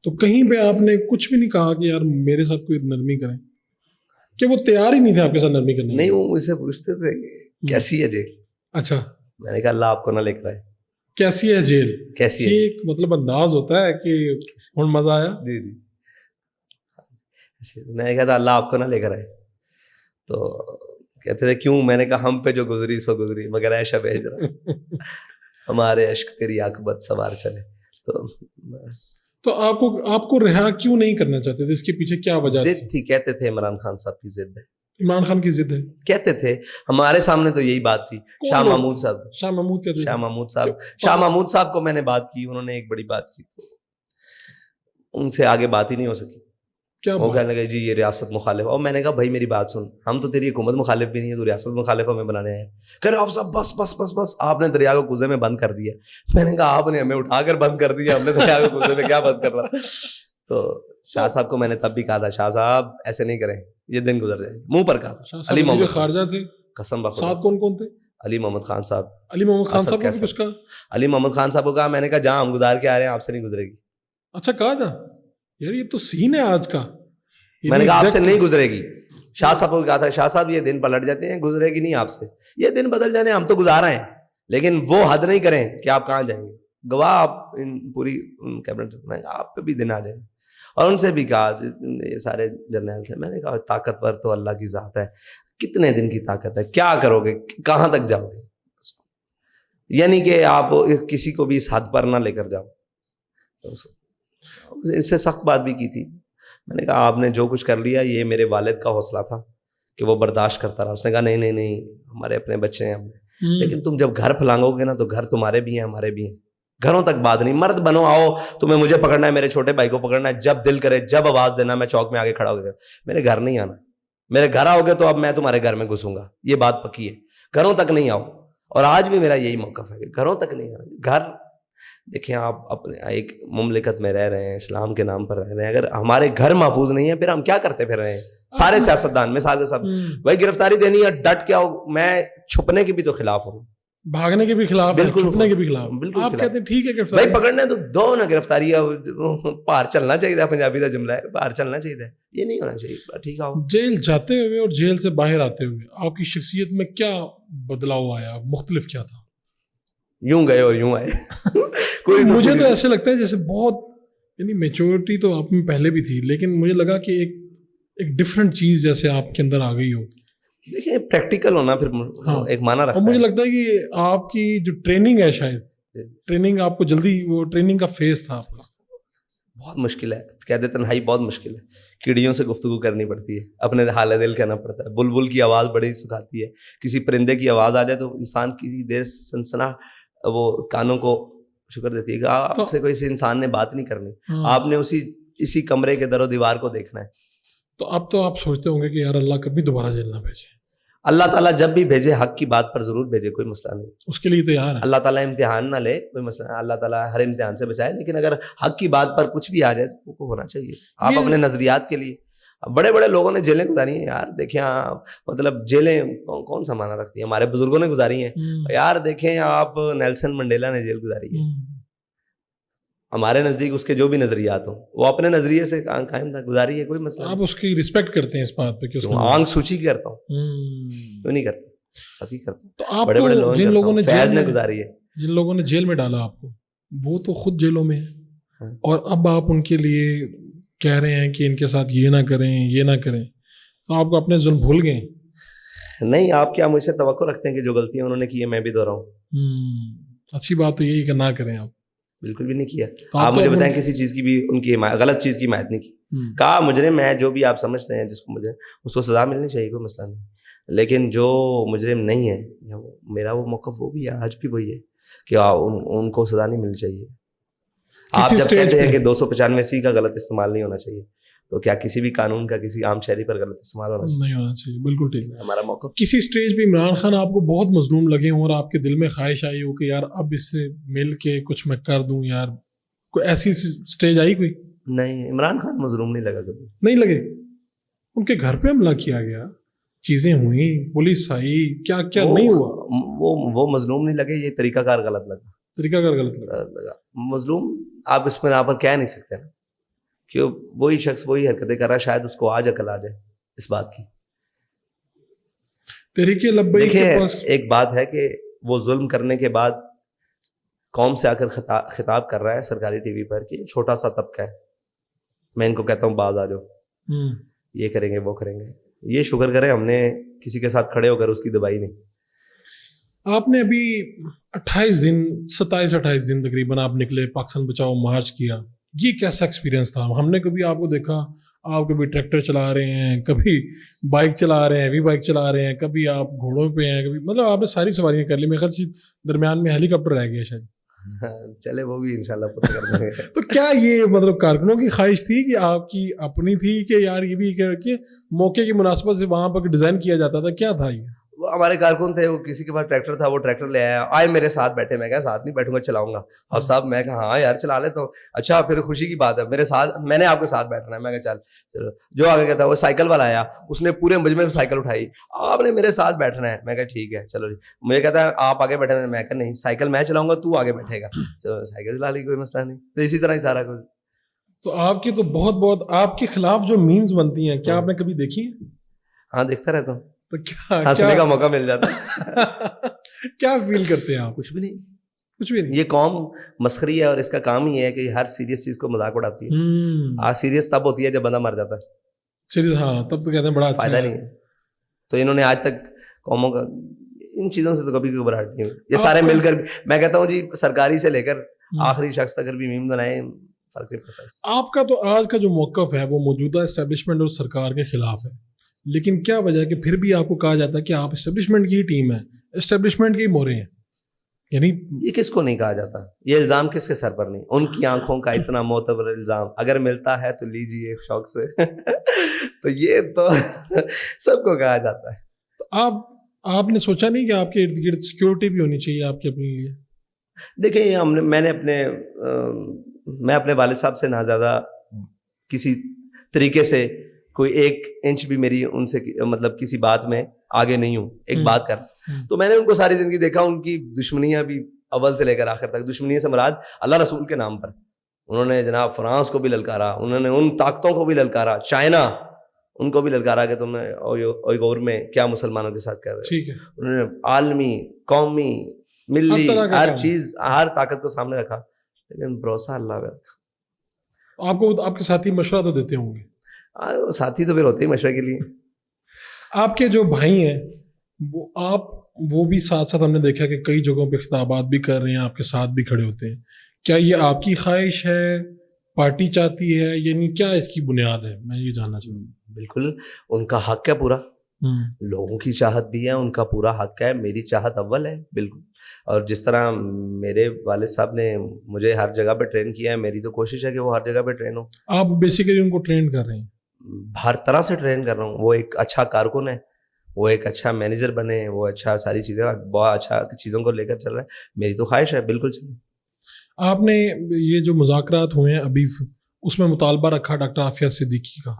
تو کہیں پہ آپ نے کچھ بھی نہیں کہا کہ یار میرے ساتھ کوئی نرمی کریں, کہ وہ تیار ہی نہیں تھے آپ کے ساتھ نرمی کرنے؟ نہیں, وہ مجھ سے پوچھتے تھے کیسی ہے جیل. اچھا, میں نے کہا اللہ آپ کو نہ لے کر آئے. کیسی ہے جیل؟ کیسی ہے, ایک مطلب انداز ہوتا ہے کہ ہن مزہ آیا. جی میں نے کہا تھا اللہ آپ کو نہ لے کر آئے. تو کہتے تھے کیوں؟ میں نے کہا ہم پہ جو گزری سو گزری, مگر ایشا بھیج رہا ہمارے عشق تیری عاقبت سوار چلے. تو آپ کو رہا کیوں نہیں کرنا چاہتے تھے؟ اس کے پیچھے کیا وجہ ضد تھی؟ کہتے تھے عمران خان صاحب کی ضد ہے. عمران خان کی ضد ہے. کہتے تھے ہمارے سامنے تو یہی بات تھی. شاہ محمود صاحب, شاہ محمود کہتے شاہ محمود صاحب کو میں نے بات کی, انہوں نے ایک بڑی بات کی تو ان سے آگے بات ہی نہیں ہو سکی. وہ کہنے لگے جی یہ ریاست مخالف. اور میں نے کہا بھائی میری بات سن, ہم تو تیری حکومت مخالف بھی نہیں ہے, تو ریاست مخالف ہمیں بنانے آئے. کہہ رہے آپ صاحب بس بس بس بس, آپ نے دریا کو کوزے میں بند کر دیا. میں نے کہا آپ نے ہمیں اٹھا کر بند کر دیا, ہم نے دریا کو کوزے میں کیا بند کر رہا. تو شاہ صاحب کو میں نے تب بھی کہا تھا, شاہ صاحب ایسے نہیں کریں, یہ دن گزر جائیں گے, منہ پر کہا تھا. علی محمد خارجہ تھے, قسم بخدا. ساتھ کون کون تھے؟ علی محمد خان صاحب. علی محمد خان صاحب کو کچھ کہا؟ علی محمد خان صاحب کو کہا, میں نے کہا جہاں ہم گزار کے آ رہے ہیں آپ سے نہیں گزرے گی. اچھا کہا تھا یار, یہ تو سین ہے آج کا. میں نے کہا آپ سے نہیں گزرے گی. شاہ صاحب کو کہا تھا, شاہ صاحب یہ دن پلٹ جاتے ہیں, گزرے گی نہیں آپ سے. یہ دن بدل جانے, ہم تو گزارا ہیں, لیکن وہ حد نہیں کریں کہ آپ کہاں جائیں گے. گواہ آپ پوری کیبنٹ سے, آپ پہ بھی دن آ جائیں. اور ان سے بھی کہا, یہ سارے جرنیل سے, میں نے کہا طاقتور تو اللہ کی ذات ہے, کتنے دن کی طاقت ہے, کیا کرو گے, کہاں تک جاؤ گے. یعنی کہ آپ کسی کو بھی اس حد پر نہ لے کر جاؤ. اس سے سخت بات بھی کی تھی. میں نے کہا آپ نے جو کچھ کر لیا یہ میرے والد کا حوصلہ تھا کہ وہ برداشت کرتا رہا. اس نے کہا نہیں نہیں نہیں, ہمارے اپنے بچے ہیں, لیکن تم جب گھر پھلانگو گے نا تو گھر تمہارے بھی ہیں ہمارے بھی ہیں, گھروں تک بات نہیں. مرد بنو, آؤ تمہیں مجھے پکڑنا ہے, میرے چھوٹے بھائی کو پکڑنا ہے, جب دل کرے جب آواز دینا, میں چوک میں آگے کھڑا ہو گیا. میرے گھر نہیں آنا, میرے گھر آؤ گے تو اب میں تمہارے گھر میں گھسوں گا, یہ بات پکی ہے. گھروں تک نہیں آؤ. اور آج بھی میرا یہی موقف ہے کہ گھروں تک نہیں آنا. گھر دیکھیں, آپ اپنے ایک مملکت میں رہ رہے ہیں, اسلام کے نام پر رہ رہے ہیں, اگر ہمارے گھر محفوظ نہیں ہے پھر ہم کیا کرتے پھر رہے ہیں. سارے سیاستدان میں سارے سب بھائی گرفتاری دینی ہے ڈٹ کے آؤ. میں چھپنے کے بھی تو خلاف ہوں, بھاگنے کے بھی خلاف, بالکل چھپنے کے بھی خلاف. بالکل آپ کہتے ہیں ٹھیک ہے بھائی پکڑنا ہے تو دو نا گرفتاری, باہر چلنا چاہیے. پنجابی کا جملہ ہے, باہر چلنا چاہیے, یہ نہیں ہونا چاہیے. ٹھیک ہے, جیل جاتے ہوئے اور جیل سے باہر آتے ہوئے آپ کی شخصیت میں کیا بدلاؤ آیا, مختلف کیا تھا؟ یوں گئے اور یوں آئے. مجھے تو ایسے لگتا ہے جیسے بہت, یعنی میچورٹی تو آپ میں پہلے بھی تھی, لیکن مجھے لگا کہ ایک ڈفرینٹ چیز جیسے آپ کے اندر آ گئی ہو. دیکھیں پریکٹیکل ہونا پھر ایک معنی رکھتا ہے. اور مجھے لگتا ہے کہ آپ کی جو ٹریننگ ہے, شاید ٹریننگ آپ کو جلدی, وہ ٹریننگ کا فیز تھا آپ کا. بہت مشکل ہے, قید تنہائی بہت مشکل ہے. کیڑیوں سے گفتگو کرنی پڑتی ہے, اپنے حال دل کہنا پڑتا ہے. بلبل کی آواز بڑی سکھاتی ہے, کسی پرندے کی آواز آ جائے تو انسان کی دیر سنسنا وہ کانوں کو شکر دیتی ہے کہ آپ سے کوئی انسان نے بات نہیں کرنی, آپ نے اسی کمرے کے در و دیوار کو دیکھنا ہے. تو اب تو آپ سوچتے ہوں گے کہ یار اللہ کبھی دوبارہ جیل نہ بھیجے. اللہ تعالیٰ جب بھی بھیجے حق کی بات پر ضرور بھیجے, کوئی مسئلہ نہیں, اس کے لیے تیار ہے. اللہ تعالیٰ امتحان نہ لے, کوئی مسئلہ نہیں, اللہ تعالیٰ ہر امتحان سے بچائے, لیکن اگر حق کی بات پر کچھ بھی آ جائے تو ہونا چاہیے. آپ اپنے نظریات کے لیے, بڑے بڑے لوگوں نے جیلیں گزاری ہیں یار, دیکھیں مطلب جیلیں کون سا معنی رکھتی ہیں, ہمارے بزرگوں نے گزاری ہیں یار. دیکھیں آپ نیلسن منڈیلا نے جیل گزاری ہے, ہمارے نزدیک اس کے جو بھی نظریات ہوں وہ اپنے نظریے سے قائم تھا, گزاری ہے, کوئی مسئلہ. آپ اس کی رسپیکٹ کرتے ہیں اس بات پہ کہ آنکھ سوچی کرتا ہوں, کیوں نہیں کرتا, سبھی کرتا ہوں. تو آپ بڑے بڑے لوگ جن لوگوں نے فیض نے گزاری ہے, جن لوگوں نے جیل میں ڈالا آپ کو, وہ تو خود جیلوں میں ہیں, اور اب آپ ان کے لیے کہہ رہے ہیں کہ ان کے ساتھ یہ نہ کریں یہ نہ کریں, تو آپ کو اپنے ظلم بھول گئے. نہیں, آپ کیا مجھ سے توقع رکھتے ہیں کہ جو غلطیاں انہوں نے کی ہیں میں بھی دہراؤں؟ اچھی بات تو یہی کہ نہ کریں آپ. بالکل بھی نہیں کیا. آپ مجھے بتائیں کسی چیز کی بھی ان کی غلط چیز کی حمایت نہیں کی. کہا مجرم ہے جو بھی آپ سمجھتے ہیں جس کو, مجھے اس کو سزا ملنی چاہیے, کوئی مسئلہ نہیں, لیکن جو مجرم نہیں ہے, میرا وہ موقف وہ بھی ہے, آج بھی وہی ہے کہ ان کو سزا نہیں ملنی چاہیے. آپ جب کہتے ہیں کہ 295C کا غلط استعمال نہیں ہونا چاہیے, تو کیا کسی بھی قانون کا کسی عام شہری پر غلط استعمال نہیں ہونا چاہیے؟ بالکل ٹھیک. ہمارا موقف. کسی سٹیج پہ عمران خان آپ کو بہت مظلوم لگے ہوں اور آپ کے دل میں خواہش آئی ہو کہ یار اب اس سے مل کے کچھ میں کر دوں یار, کوئی ایسی سٹیج آئی کوئی؟ نہیں, عمران خان مظلوم نہیں لگا کبھی. نہیں لگے. ان کے گھر پہ حملہ کیا گیا, چیزیں ہوئیں, پولیس آئی, کیا کیا نہیں ہوا؟ وہ مظلوم نہیں لگے, یہ طریقہ کار غلط لگا. طریقہ کار غلط لگا. مظلوم آپ اس میں یہاں پر کہہ نہیں سکتے نا, کہ وہی شخص وہی حرکتیں کر رہا ہے, شاید اس کو آج عقل آ جائے اس بات کی. تحریک لبیک کے پاس ایک بات ہے کہ وہ ظلم کرنے کے بعد قوم سے آ کر خطاب کر رہا ہے سرکاری ٹی وی پر کہ چھوٹا سا طبقہ ہے, میں ان کو کہتا ہوں باز آ جاؤ, یہ کریں گے وہ کریں گے. یہ شکر کریں ہم نے کسی کے ساتھ کھڑے ہو کر اس کی دبائی نہیں. آپ نے ابھی 27-28 دن تقریباً آپ نکلے, پاکستان بچاؤ مارچ کیا, یہ کیسا ایکسپیرینس تھا؟ ہم نے کبھی آپ کو دیکھا آپ کبھی ٹریکٹر چلا رہے ہیں, کبھی بائک چلا رہے ہیں, ہیوی بائک چلا رہے ہیں, کبھی آپ گھوڑوں پہ ہیں, کبھی مطلب آپ نے ساری سواریاں کر لی. میرے خیال سے درمیان میں ہیلی کاپٹر رہ گیا شاید. چلے وہ بھی انشاءاللہ پورا کر دیں گے. تو کیا یہ مطلب کارکنوں کی خواہش تھی کہ آپ کی اپنی تھی کہ یار یہ بھی کہ موقع کی مناسبت سے وہاں پر ڈیزائن کیا جاتا تھا, کیا تھا یہ؟ وہ ہمارے کارکن تھے, وہ کسی کے پاس ٹریکٹر تھا, وہ ٹریکٹر لے آیا, آئے میرے ساتھ بیٹھے. میں کہا ساتھ نہیں بیٹھوں گا, چلاؤں گا. اب صاحب میں کہا ہاں یار چلا لیتا ہوں. اچھا پھر خوشی کی بات ہے, میرے ساتھ, میں نے آپ کے ساتھ بیٹھنا ہے. میں کہا چل چلو. جو آگے کہتا وہ سائیکل والا آیا, اس نے پورے مجمع میں سائیکل اٹھائی, آپ نے میرے ساتھ بیٹھنا ہے. میں کہا ٹھیک ہے چلو جی. مجھے کہتا ہے آپ آگے بیٹھے. میں کہا نہیں, سائیکل میں چلاؤں گا, تو آگے بیٹھے گا. چلو سائیکل چلا لی, کوئی مسئلہ نہیں. تو اسی طرح ہی سارا کچھ. تو آپ کی تو بہت آپ کے خلاف جو میمز بنتی ہیں, کیا آپ نے کبھی دیکھی ہیں؟ ہاں دیکھتا رہتا ہوں, تو کیا ہنسنے کا موقع مل جاتا ہے. کیا فیل کرتے ہیں آپ؟ کچھ بھی نہیں, کچھ بھی نہیں. یہ قوم مسخری ہے اور اس کا کام ہی ہے کہ ہر سیریس چیز کو مذاق اڑاتی ہے. آج سیریس تب ہوتی ہے جب بندہ مر جاتا ہے. سیریس ہاں, تب تو کہتے ہیں بڑا اچھا فائدہ نہیں ہے. تو انہوں نے آج تک قوموں کا ان چیزوں سے تو کبھی گھبراہٹ نہیں ہوئی. یہ سارے مل کر, میں کہتا ہوں جی سرکاری سے لے کر آخری شخص تک بھی میم بنائے, فرق نہیں پڑتا. آپ کا تو آج کا جو موقف ہے وہ موجودہ اسٹیبلشمنٹ اور سرکار کے خلاف ہے, لیکن کیا وجہ ہے کہ پھر بھی آپ کو کہا جاتا ہے کہ آپ اسٹیبلشمنٹ کی ہی ٹیم ہے, اسٹیبلشمنٹ کے ہی مورے ہیں؟ یعنی یہ کس کو نہیں کہا جاتا, یہ الزام کس کے سر پر نہیں. ان کی آنکھوں کا اتنا معتبر الزام اگر ملتا ہے تو لیجیے ایک شوق سے. تو یہ تو سب کو کہا جاتا ہے. تو آپ نے سوچا نہیں کہ آپ کے ارد گرد سیکورٹی بھی ہونی چاہیے آپ کے اپنے لیے؟ دیکھیں میں اپنے والد صاحب سے نہ زیادہ کسی طریقے سے کوئی 1 انچ بھی میری ان سے مطلب کسی بات میں آگے نہیں ہوں. ایک بات کر, تو میں نے ان کو ساری زندگی دیکھا, ان کی دشمنیاں بھی اول سے لے کر آخر تک. دشمنی سے مراد اللہ رسول کے نام پر انہوں نے جناب فرانس کو بھی للکارا, انہوں نے ان طاقتوں کو بھی للکارا, چائنا ان کو بھی للکارا کہ تم نے اویغور میں کیا مسلمانوں کے ساتھ کر رہے. ٹھیک ہے, انہوں نے عالمی, قومی, ملی, ہر چیز, ہر طاقت کو سامنے رکھا, لیکن بھروسہ اللہ پہ رکھا. آپ کو آپ کے ساتھی مشورہ تو دیتے ہوں گے؟ ساتھی تو پھر ہوتے ہی مشورے کے لیے. آپ کے جو بھائی ہیں وہ بھی ساتھ ساتھ ہم نے دیکھا کہ کئی جگہوں پہ خطابات بھی کر رہے ہیں, آپ کے ساتھ بھی کھڑے ہوتے ہیں. کیا یہ آپ کی خواہش ہے, پارٹی چاہتی ہے, یعنی کیا اس کی بنیاد ہے؟ میں یہ جاننا چاہوں گا. بالکل ان کا حق ہے پورا, لوگوں کی چاہت بھی ہے, ان کا پورا حق ہے. میری چاہت اول ہے بالکل. اور جس طرح میرے والد صاحب نے مجھے ہر جگہ پہ ٹرین کیا ہے, میری تو کوشش ہے کہ وہ ہر جگہ پہ ٹرین ہو. آپ بیسیکلی ان کو ٹرین کر رہے ہیں؟ ہر طرح سے ٹرین کر رہا ہوں. وہ ایک اچھا کارکن ہے, وہ ایک اچھا مینیجر بنے, وہ اچھا ساری چیزیں, بہت اچھا چیزوں کو لے کر چل رہا ہے. میری تو خواہش ہے بالکل چلے. آپ نے یہ جو مذاکرات ہوئے ہیں ابھی, اس میں مطالبہ رکھا ڈاکٹر عافیہ صدیقی کا,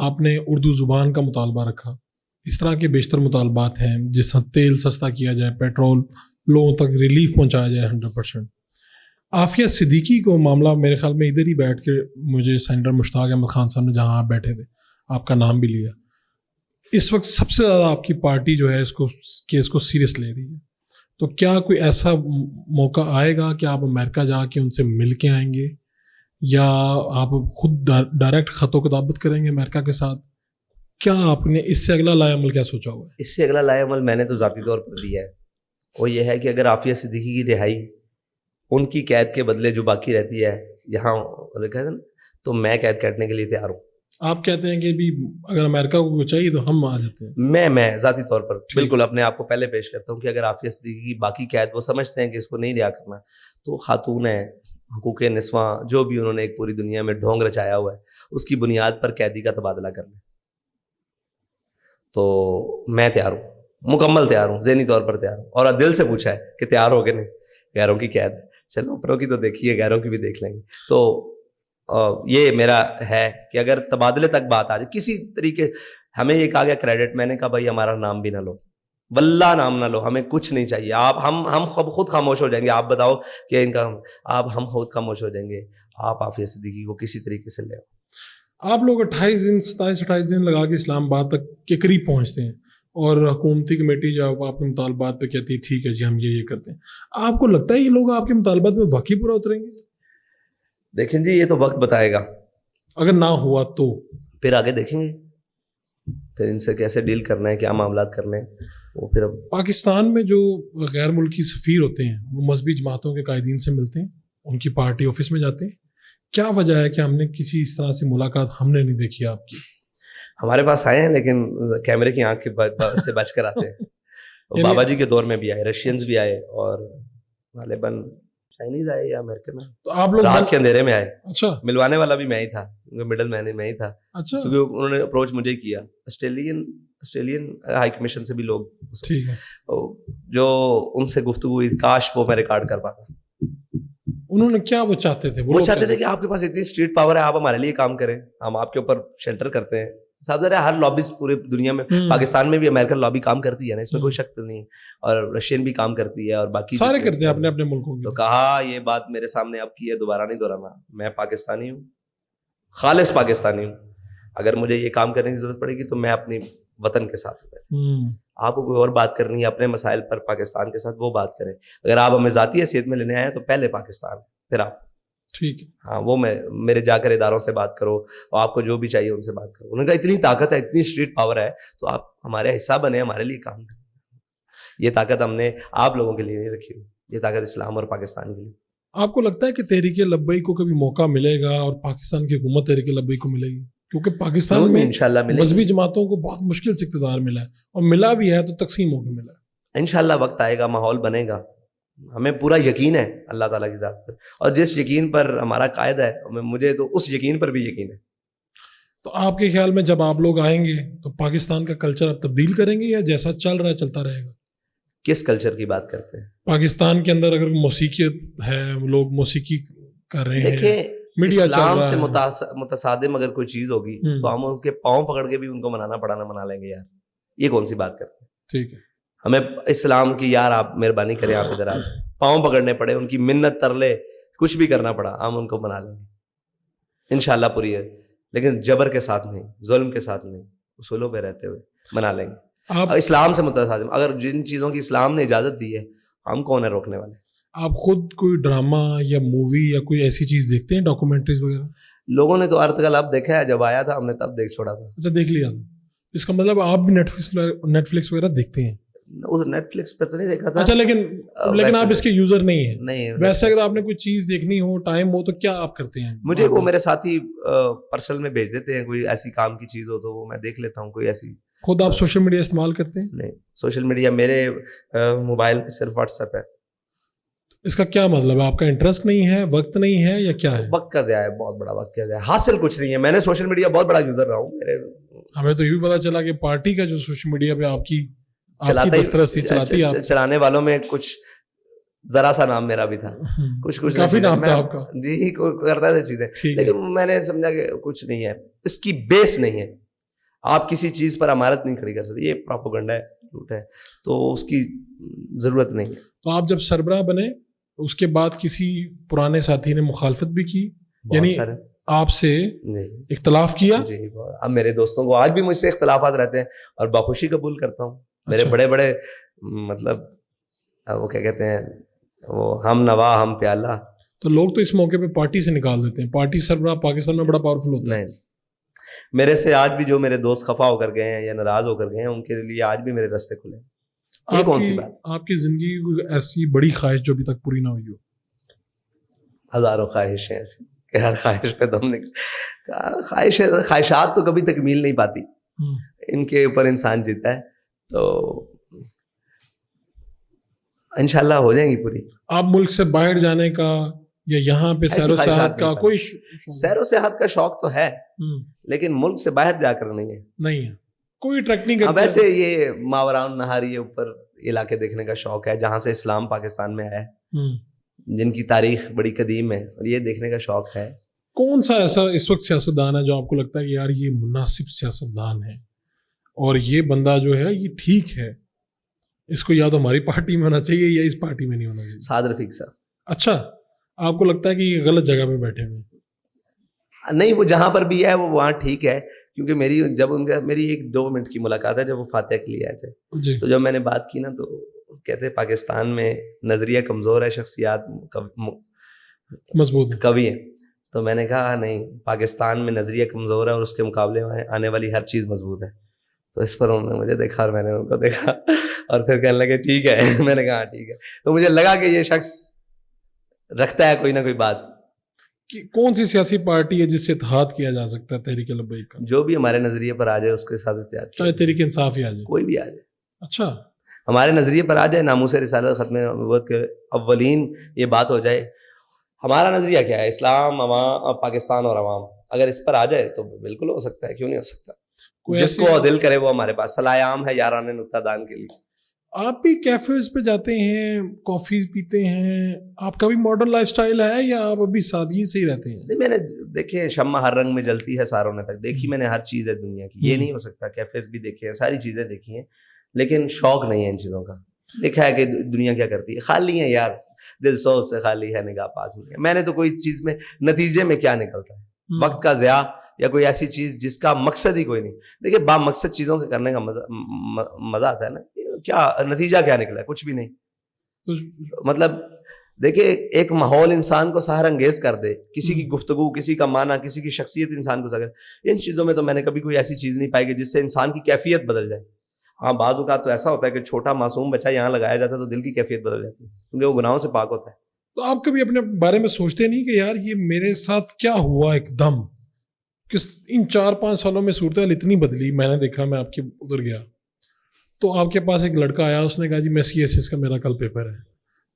آپ نے اردو زبان کا مطالبہ رکھا. اس طرح کے بیشتر مطالبات ہیں, جس طرح تیل سستا کیا جائے, پیٹرول لوگوں تک ریلیف پہنچایا جائے 100%. عافیہ صدیقی کو معاملہ میرے خیال میں ادھر ہی بیٹھ کے مجھے سینیٹر مشتاق احمد خان صاحب نے, جہاں آپ بیٹھے تھے, آپ کا نام بھی لیا. اس وقت سب سے زیادہ آپ کی پارٹی جو ہے اس کو سیریس لے رہی ہے. تو کیا کوئی ایسا موقع آئے گا کہ آپ امریکہ جا کے ان سے مل کے آئیں گے, یا آپ خود ڈائریکٹ خط و کتابت کریں گے امریکہ کے ساتھ؟ کیا آپ نے اس سے اگلا لائے عمل کیا سوچا ہوا ہے؟ اس سے اگلا لائے عمل میں نے تو ذاتی طور پر دیا ہے. وہ یہ ہے کہ اگر عافیہ صدیقی کی رہائی, ان کی قید کے بدلے جو باقی رہتی ہے یہاں رکھا ہے نا, تو میں قید کاٹنے کے لیے تیار ہوں. آپ کہتے ہیں کہ بھی اگر امریکہ کو چاہیے تو ہم آ جاتے ہیں. میں ذاتی طور پر بالکل اپنے آپ کو پہلے پیش کرتا ہوں کہ اگر عافیہ صدیقی کی باقی قید وہ سمجھتے ہیں کہ اس کو نہیں رہا کرنا, تو خاتون ہے, حقوق نسواں, جو بھی انہوں نے ایک پوری دنیا میں ڈھونگ رچایا ہوا ہے, اس کی بنیاد پر قیدی کا تبادلہ کر لیں. تو میں تیار ہوں, مکمل تیار ہوں, ذہنی طور پر تیار ہوں. اور دل سے پوچھا ہے کہ تیار ہو کہ نہیں. غیروں کی قید ہے, چلو اوپروں کی تو دیکھیے, غیروں کی بھی دیکھ لیں گے. تو یہ میرا ہے کہ اگر تبادلے تک بات آ جائے کسی طریقے, ہمیں یہ کہا گیا کریڈٹ, میں نے کہا بھائی ہمارا نام بھی نہ لو, واللہ نام نہ لو, ہمیں کچھ نہیں چاہیے. آپ ہم خود خاموش ہو جائیں گے. آپ بتاؤ کہ ان کا ہم خود خاموش ہو جائیں گے. آپ عافیہ صدیقی کو کسی طریقے سے لے آؤ. آپ لوگ 27-28 دن لگا کے اسلام آباد تک کے قریب پہنچتے ہیں, اور حکومتی کمیٹی جب آپ کے مطالبات پہ کہتی ہے ٹھیک ہے جی ہم یہ کرتے ہیں, آپ کو لگتا ہے یہ لوگ آپ کے مطالبات میں واقعی پورا اتریں گے؟ دیکھیں جی, یہ تو وقت بتائے گا. اگر نہ ہوا تو پھر آگے دیکھیں گے, پھر ان سے کیسے ڈیل کرنا ہے, کیا معاملات کرنے ہیں وہ. پھر پاکستان میں جو غیر ملکی سفیر ہوتے ہیں وہ مذہبی جماعتوں کے قائدین سے ملتے ہیں, ان کی پارٹی آفس میں جاتے ہیں, کیا وجہ ہے کہ ہم نے کسی اس طرح سے ملاقات ہم نے نہیں دیکھی آپ کی؟ ہمارے پاس آئے ہیں لیکن کیمرے کی آنکھ سے بچ کر آتے ہیں. بابا جی کے دور میں بھی آئے, رشینز بھی آئے, اور غالباً چائنیز آئے یا امریکن آئے. تو آپ لوگ رات کے اندھیرے میں آئے. اچھا ملوانے والا بھی میں ہی تھا, مڈل مین میں ہی تھا, اچھا کیونکہ انہوں نے اپروچ مجھے کیا. آسٹریلین ہائی کمیشن سے بھی لوگ, ٹھیک ہے, جو ان سے گفتگو ہوئی, کاش وہ میں ریکارڈ کر پاتا. انہوں نے کیا وہ چاہتے تھے؟ وہ چاہتے تھے کہ آپ کے پاس اتنی اسٹریٹ پاور ہے, آپ ہمارے لیے کام کریں, ہم آپ کے اوپر شیلٹر کرتے ہیں. صاحب ذرا ہر لابیز پورے دنیا میں, پاکستان میں بھی امریکن لابی کام کرتی ہے نا, اس میں کوئی شک نہیں, اور رشین بھی کام کرتی ہے, اور باقی سارے کرتے ہیں اپنے اپنے ملکوں. تو کہا یہ بات میرے سامنے اب کی ہے, دوبارہ نہیں دہرانا. میں پاکستانی ہوں, خالص پاکستانی ہوں. اگر مجھے یہ کام کرنے کی ضرورت پڑے گی تو میں اپنی وطن کے ساتھ ہوں. آپ کو کوئی اور بات کرنی ہے اپنے مسائل پر پاکستان کے ساتھ, وہ بات کریں. اگر آپ ہمیں ذاتی حیثیت میں لینے آئے تو پہلے پاکستان, پھر آپ. ٹھیک ہے, ہاں, وہ میں میرے جا کر اداروں سے بات کرو, اور آپ کو جو بھی چاہیے ان سے بات کرو. انہوں نے کہا اتنی طاقت ہے, اتنی اسٹریٹ پاور ہے, تو آپ ہمارے حصہ بنے, ہمارے لیے کام کریں. یہ طاقت ہم نے آپ لوگوں کے لیے نہیں رکھی ہوئی, یہ طاقت اسلام اور پاکستان کے لیے. آپ کو لگتا ہے کہ تحریک لبیک کو کبھی موقع ملے گا اور پاکستان کی حکومت تحریک لبیک کو ملے گی؟ کیونکہ پاکستان میں انشاءاللہ ملے گی. مذہبی جماعتوں کو بہت مشکل سے اقتدار ملا ہے, اور ملا بھی ہے تو تقسیم ہو کے ملا ہے. انشاءاللہ وقت آئے گا, ماحول بنے گا. ہمیں پورا یقین ہے اللہ تعالیٰ کی ذات پر, اور جس یقین پر ہمارا قائد ہے, مجھے تو اس یقین پر بھی یقین ہے. تو آپ کے خیال میں جب آپ لوگ آئیں گے تو پاکستان کا کلچر آپ تبدیل کریں گے, یا جیسا چل رہا ہے چلتا رہے گا؟ کس کلچر کی بات کرتے ہیں؟ پاکستان کے اندر اگر موسیقی ہے, لوگ موسیقی کر رہے ہیں, دیکھیں میڈیا اسلام سے متصادم اگر کوئی چیز ہوگی تو ہم ان کے پاؤں پکڑ کے بھی ان کو منانا پڑانا منا لیں گے. یار یہ کون سی بات کرتے ہیں؟ ٹھیک ہے, ہمیں اسلام کی, یار آپ مہربانی کریں, آپ ادھر آ جائیں, پاؤں پکڑنے پڑے, ان کی منت ترلے, کچھ بھی کرنا پڑا, ہم ان کو منا لیں گے انشاءاللہ پوری ہے. لیکن جبر کے ساتھ نہیں, ظلم کے ساتھ نہیں, اصولوں پہ رہتے ہوئے منا لیں گے. اسلام سے متصادم اگر جن چیزوں کی اسلام نے اجازت دی ہے, ہم کون ہے روکنے والے؟ آپ خود کوئی ڈرامہ یا مووی یا کوئی ایسی چیز دیکھتے ہیں, ڈاکومنٹریز وغیرہ؟ لوگوں نے تو ارتقل اب دیکھا ہے, جب آیا تھا ہم نے تب دیکھ چھوڑا تھا. اچھا, دیکھ لیا. اس کا مطلب آپ بھی نیٹ فلکس وغیرہ دیکھتے ہیں؟ نیٹ فلکس پہ تو نہیں دیکھا تھا. اچھا, لیکن آپ اس کے یوزر نہیں ہیں؟ نہیں. ویسے اگر آپ نے کوئی چیز دیکھنی ہو, ٹائم ہو, تو کیا آپ کرتے ہیں؟ مجھے وہ میرے ساتھی پرسنل میں بھیج دیتے ہیں, کوئی ایسی کام کی چیز ہو تو وہ میں دیکھ لیتا ہوں. کوئی ایسی. خود آپ سوشل میڈیا استعمال کرتے ہیں؟ نہیں, سوشل میڈیا میرے موبائل میں صرف واٹس ایپ ہے. اس کا کیا مطلب ہے؟ آپ کا انٹرسٹ نہیں ہے, وقت نہیں ہے, یا کیا ہے؟ وقت کا ضیاع ہے, بہت بڑا وقت کا ضیاع. حاصل کچھ نہیں ہے. میں نے سوشل میڈیا بہت بڑا یوزر رہا ہوں. ہمیں تو یہ بھی پتا چلا کہ پارٹی کا جو سوشل میڈیا پہ آپ کی چلاتی ہے, چلانے والوں میں کچھ ذرا سا نام میرا بھی تھا, کچھ کافی نام تھا آپ کا. جی, کرتا تھا چیزیں, لیکن میں نے سمجھا کہ کچھ نہیں ہے, اس کی بیس نہیں ہے. آپ کسی چیز پر امارت نہیں کھڑی کر سکتے, یہ پروپیگنڈا ہے, جھوٹ ہے, تو اس کی ضرورت نہیں ہے. تو آپ جب سربراہ بنے اس کے بعد کسی پرانے ساتھی نے مخالفت بھی کی, یعنی آپ سے اختلاف کیا؟ جی, اب میرے دوستوں کو آج بھی مجھ سے اختلافات رہتے ہیں, اور بخوشی قبول کرتا ہوں. میرے بڑے بڑے مطلب وہ کیا کہتے ہیں, وہ ہم نوا ہم پیالہ. تو لوگ تو اس موقع پہ پارٹی سے نکال دیتے ہیں. پارٹی سربراہ پاکستان میں بڑا پاورفل ہوتا ہے. نہیں, میرے سے آج بھی جو میرے دوست خفا ہو کر گئے ہیں یا ناراض ہو کر گئے ہیں, ان کے لیے آج بھی میرے راستے کھلے ہیں. یہ کون سی بات؟ آپ کی زندگی کی ایسی بڑی خواہش جو ابھی تک پوری نہ ہوئی ہو؟ ہزاروں خواہشیں ایسی کہ ہر خواہش پہ دم خواہشات تو کبھی تکمیل نہیں پاتی, ان کے اوپر انسان جیتا ہے, تو انشاءاللہ ہو جائیں گی پوری. آپ ملک سے باہر جانے کا یا یہاں پہ سیر و سیاحت کا کوئی سیر و سیاحت کا شوق تو ہے, لیکن ملک سے باہر جا کر نہیں ہے. نہیں ہے, کوئی ٹریک نہیں کرتا. ویسے یہ ماوران نہاری یہ اوپر علاقے دیکھنے کا شوق ہے, جہاں سے اسلام پاکستان میں آیا ہے, جن کی تاریخ بڑی قدیم ہے, اور یہ دیکھنے کا شوق ہے. کون سا ایسا اس وقت سیاستدان ہے جو آپ کو لگتا ہے کہ یار یہ مناسب سیاستدان ہے, اور یہ بندہ جو ہے یہ ٹھیک ہے, اس کو یا تو ہماری پارٹی میں ہونا چاہیے یا اس پارٹی میں نہیں ہونا چاہیے؟ سعد رفیق صاحب. اچھا, آپ کو لگتا ہے کہ یہ غلط جگہ پہ بیٹھے ہوئے؟ نہیں, وہ جہاں پر بھی ہے وہ وہاں ٹھیک ہے, کیونکہ میری 1-2 منٹ کی ملاقات ہے جب وہ فاتح کے لیے آئے تھے. تو جب میں نے بات کی نا, تو کہتے پاکستان میں نظریہ کمزور ہے, شخصیات مضبوط قوی ہیں. تو میں نے کہا نہیں, پاکستان میں نظریہ کمزور ہے اور اس کے مقابلے میں آنے والی ہر چیز مضبوط ہے. تو اس پر انہوں نے مجھے دیکھا اور میں نے ان کو دیکھا, اور پھر کہنے لگے ٹھیک ہے. میں نے کہا ٹھیک ہے. تو مجھے لگا کہ یہ شخص رکھتا ہے کوئی نہ کوئی بات. کہ کون سی سیاسی پارٹی ہے جس سے اتحاد کیا جا سکتا ہے تحریک لبیک کا؟ جو بھی ہمارے نظریے پر آ جائے اس کے ساتھ اتحاد کیا چاہے جائے. تحریک انصاف ہی آ جائے. کوئی بھی آ جائے. اچھا. ہمارے نظریے پر آ جائے, ناموس رسالت, ختم نبوت کے اولین یہ بات ہو جائے. ہمارا نظریہ کیا ہے؟ اسلام, عوام, پاکستان اور عوام. اگر اس پر آ جائے تو بالکل ہو سکتا ہے, کیوں نہیں ہو سکتا. جس کو دل کرے وہ ہمارے پاس. صلاح عام ہے یاران نکتہ دان کے لیے. آپ بھی کیفیز پہ جاتے ہیں, کافی پیتے ہیں, آپ کا بھی ماڈرن لائف سٹائل ہے یا آپ ابھی سادگی سے ہی رہتے ہیں؟ میں نے دیکھے شمع ہر رنگ میں جلتی ہے ساروں نے تک دیکھی, میں نے ہر چیز ہے دنیا کی. یہ نہیں ہو سکتا. کیفیز بھی دیکھے ہیں, ساری چیزیں دیکھی ہیں, لیکن شوق نہیں ہے ان چیزوں کا. دیکھا ہے کہ دنیا کیا کرتی ہے. خالی ہے یار, دل سوز سے خالی ہے, نگاہ پاک نہیں ہے. میں نے تو کوئی چیز میں نتیجے میں کیا نکلتا ہے, وقت کا ضیاع یا کوئی ایسی چیز جس کا مقصد ہی کوئی نہیں. دیکھیے با مقصد چیزوں کے کرنے کا مزہ آتا ہے نا. کیا نتیجہ کیا نکلا ہے؟ کچھ بھی نہیں. مطلب دیکھیے ایک ماحول انسان کو سحر انگیز کر دے, کسی کی گفتگو, کسی کا معنی, کسی کی شخصیت انسان کو سکے. ان چیزوں میں تو میں نے کبھی کوئی ایسی چیز نہیں پائی کہ جس سے انسان کی کیفیت بدل جائے. ہاں بعض اوقات تو ایسا ہوتا ہے کہ چھوٹا معصوم بچہ یہاں لگایا جاتا ہے تو دل کی کیفیت بدل جاتی ہے, کیونکہ وہ گناہوں سے پاک ہوتا ہے. تو آپ کبھی اپنے بارے میں سوچتے نہیں کہ یار یہ میرے ساتھ کیا ہوا ایک دم, کس ان 4-5 سالوں میں صورتحال اتنی بدلی. میں نے دیکھا, میں آپ کے ادھر گیا تو آپ کے پاس ایک لڑکا آیا, اس نے کہا جی میں CSS کا میرا کل پیپر ہے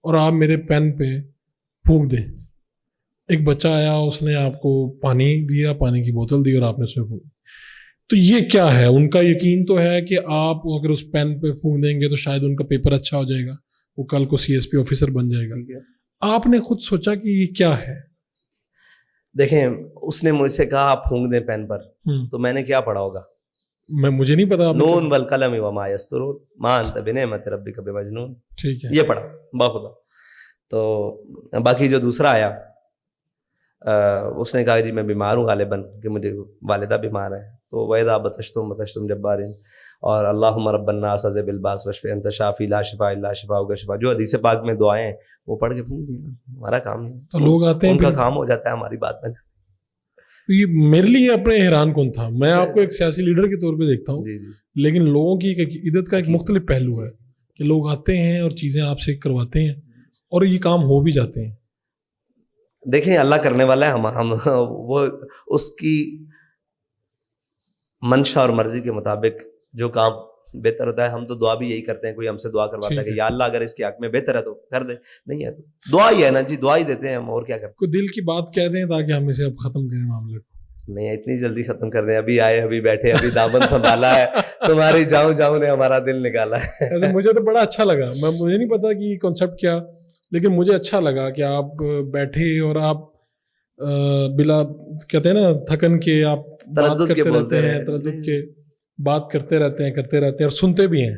اور آپ میرے پین پہ پھونک دیں. ایک بچہ آیا, اس نے آپ کو پانی دیا, پانی کی بوتل دی اور آپ نے اس میں پھونک. تو یہ کیا ہے؟ ان کا یقین تو ہے کہ آپ اگر اس پین پہ پھونک دیں گے تو شاید ان کا پیپر اچھا ہو جائے گا, وہ کل کو CSP آفیسر بن جائے گا. آپ نے خود سوچا کہ یہ کیا ہے؟ دیکھیں اس نے مجھ سے کہا آپ پھونک دیں پین پر, تو میں نے کیا پڑھا ہوگا؟ مجھے نہیں پتا. نون والقلم وما یسطرون ما انت بنعمت ربک بمجنون. ٹھیک ہے, یہ پڑھا بخدا. تو باقی جو دوسرا آیا اس نے کہا جی میں بیمار ہوں غالباً, کہ مجھے والدہ بیمار ہے. تو وَإِذَا بَطَشْتُم بَطَشْتُم جَبَّارِينَ اور اللہم رب الناس اذهب الباس واشف انت شافی لا شفاء الا شفاءک شفاء, جو حدیث پاک میں دعائیں ہیں وہ پڑھ کے پھونک دیا. ہمارا کام نہیں. تو لوگ آتے ہیں, ان کا کام ہو جاتا ہے, ہماری بات میں. یہ میرے لیے اپنے حیران کن تھا. میں آپ کو ایک سیاسی لیڈر کے طور پہ دیکھتا ہوں, لیکن لوگوں کی عقیدت کا ایک مختلف پہلو ہے کہ لوگ آتے ہیں اور چیزیں آپ سے کرواتے ہیں اور یہ کام ہو بھی جاتے ہیں. دیکھیں اللہ کرنے والا ہے, ہم وہ اس کی منشا اور مرضی کے مطابق جو کام بہتر ہوتا ہے. ہم تو دعا بھی یہی کرتے ہیں, کوئی ہم سے دعا کرواتا ہے کہ یا اللہ اگر اس کے حق میں بہتر ہے تو کر دے, نہیں ہے تو دعا ہی ہے نا جی, دعا ہی دیتے ہیں ہم, اور کیا کرتے. کوئی دل کی بات کہہ دیں تاکہ ہم اسے اب ختم کریں معاملے کو. نہیں اتنی جلدی ختم کر دیں, ابھی آئے, ابھی بیٹھے, ابھی دامن سنبھالا ہے, تمہاری جاؤں جاؤں نے ہمارا دل نکالا ہے. مجھے تو بڑا اچھا لگا, مجھے نہیں پتا کہ یہ کنسیپٹ کیا, لیکن مجھے اچھا لگا کہ آپ بیٹھے اور آپ بلا کہتے ہیں نا تھکن کے آپ بات کرتے رہتے ہیں, تردد کے بات کرتے رہتے ہیں اور سنتے بھی ہیں.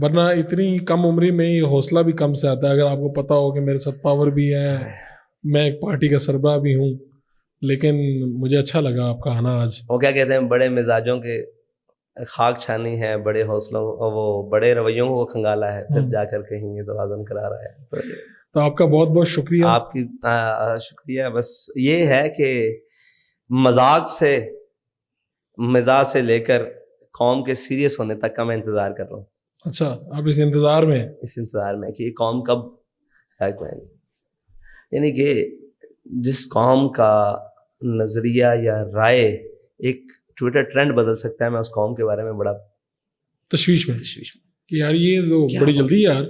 ورنہ اتنی کم عمری میں یہ حوصلہ بھی کم سے آتا ہے. اگر آپ کو پتا ہو کہ میرے ساتھ پاور بھی ہے, میں ایک پارٹی کا سربراہ بھی ہوں, لیکن مجھے اچھا لگا آپ کا آنا آج. وہ کیا کہتے ہیں, بڑے مزاجوں کے خاک چھانی ہے, بڑے حوصلوں وہ بڑے رویوں کو کھنگالا ہے, پھر جا کر کہیں یہ تو آزم کرا رہا ہے. تو آپ کا بہت بہت شکریہ. آپ کی شکریہ. بس یہ ہے کہ مزاج سے لے کر قوم کے سیریس ہونے تک کا میں انتظار کر رہا ہوں. اچھا, آپ اس انتظار میں کہ یہ قوم کب, یعنی کہ جس قوم کا نظریہ یا رائے ایک ٹویٹر ٹرینڈ بدل سکتا ہے, میں اس قوم کے بارے میں بڑا تشویش میں کہ یار یہ تو بڑی جلدی یار.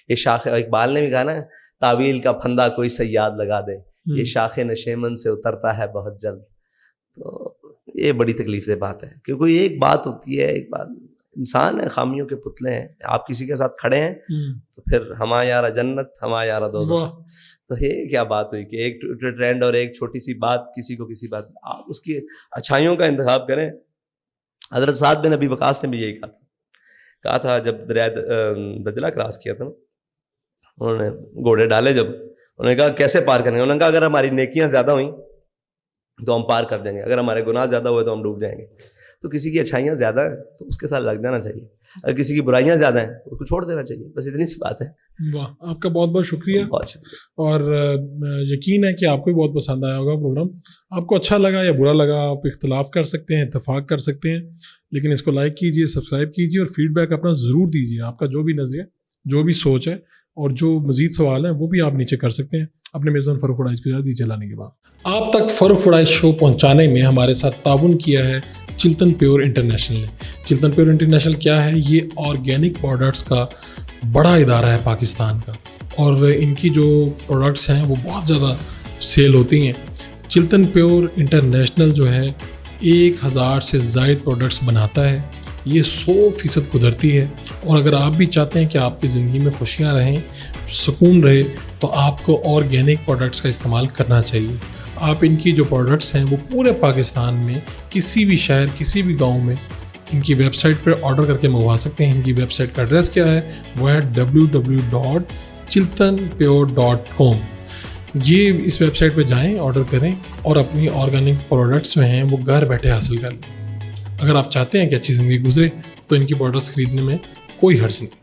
یہ شاخ, اقبال نے بھی کہا نا, تعویل کا پھندا کوئی صیاد لگا دے, یہ شاخ نشیمن سے اترتا ہے بہت جلد. تو یہ بڑی تکلیف دہ بات ہے, کیونکہ ایک بات ہوتی ہے, ایک بات, انسان ہے, خامیوں کے پتلے ہیں. آپ کسی کے ساتھ کھڑے ہیں تو پھر ہما یارا جنت, ہما یارا دوزخ. تو یہ کیا بات ہوئی کہ ایک ٹرینڈ اور ایک چھوٹی سی بات کسی کو کسی بات, آپ اس کی اچھائیوں کا انتخاب کریں. حضرت سعد بن ابی وقاص نے بھی یہی کہا تھا جب دریائے دجلہ کراس کیا تھا, انہوں نے گھوڑے ڈالے, جب انہوں نے کہا کیسے پار کریں گے, انہوں نے کہا اگر ہماری نیکیاں زیادہ ہوئیں تو ہم پار کر جائیں گے, اگر ہمارے گناہ زیادہ ہوئے تو ہم ڈوب جائیں گے. تو کسی کی اچھائیاں زیادہ ہیں تو اس کے ساتھ لگ جانا چاہیے, اگر کسی کی برائیاں زیادہ ہیں تو اس کو چھوڑ دینا چاہیے. بس اتنی سی بات ہے. واہ, آپ کا بہت بہت شکریہ. بہت شکریہ. اور یقین ہے کہ آپ کو بھی بہت پسند آیا ہوگا پروگرام. آپ کو اچھا لگا یا برا لگا, آپ اختلاف کر سکتے ہیں, اتفاق کر سکتے ہیں, لیکن اس کو لائک کیجیے, سبسکرائب کیجیے اور فیڈ بیک اپنا ضرور دیجیے. آپ کا جو بھی نظریہ, جو بھی سوچ ہے اور جو مزید سوال ہیں وہ بھی آپ نیچے کر سکتے ہیں اپنے میزبان فاروق فڈائز کے ساتھ دیجیے لانے کے بعد. آپ تک فاروق فڈائز شو پہنچانے میں ہمارے ساتھ تعاون کیا ہے چلتن پیور انٹرنیشنل نے. چلتن پیور انٹرنیشنل کیا ہے؟ یہ آرگینک پروڈکٹس کا بڑا ادارہ ہے پاکستان کا, اور ان کی جو پروڈکٹس ہیں وہ بہت زیادہ سیل ہوتی ہیں. چلتن پیور انٹرنیشنل جو ہے 1000 سے زائد پروڈکٹس بناتا ہے. یہ 100% قدرتی ہے, اور اگر آپ بھی چاہتے ہیں کہ آپ کی زندگی میں خوشیاں رہیں, سکون رہے, تو آپ کو آرگینک پروڈکٹس کا استعمال کرنا چاہیے. آپ ان کی جو پروڈکٹس ہیں وہ پورے پاکستان میں کسی بھی شہر, کسی بھی گاؤں میں ان کی ویب سائٹ پر آرڈر کر کے منگوا سکتے ہیں. ان کی ویب سائٹ کا ایڈریس کیا ہے؟ وہ ہے www.chiltanpure.com. یہ اس ویب سائٹ پہ جائیں, آرڈر کریں اور اپنی آرگینک پروڈکٹس جو ہیں وہ گھر بیٹھے حاصل کر لیں. اگر آپ چاہتے ہیں کہ اچھی زندگی گزرے تو ان کی پروڈکٹس خریدنے میں کوئی حرج نہیں.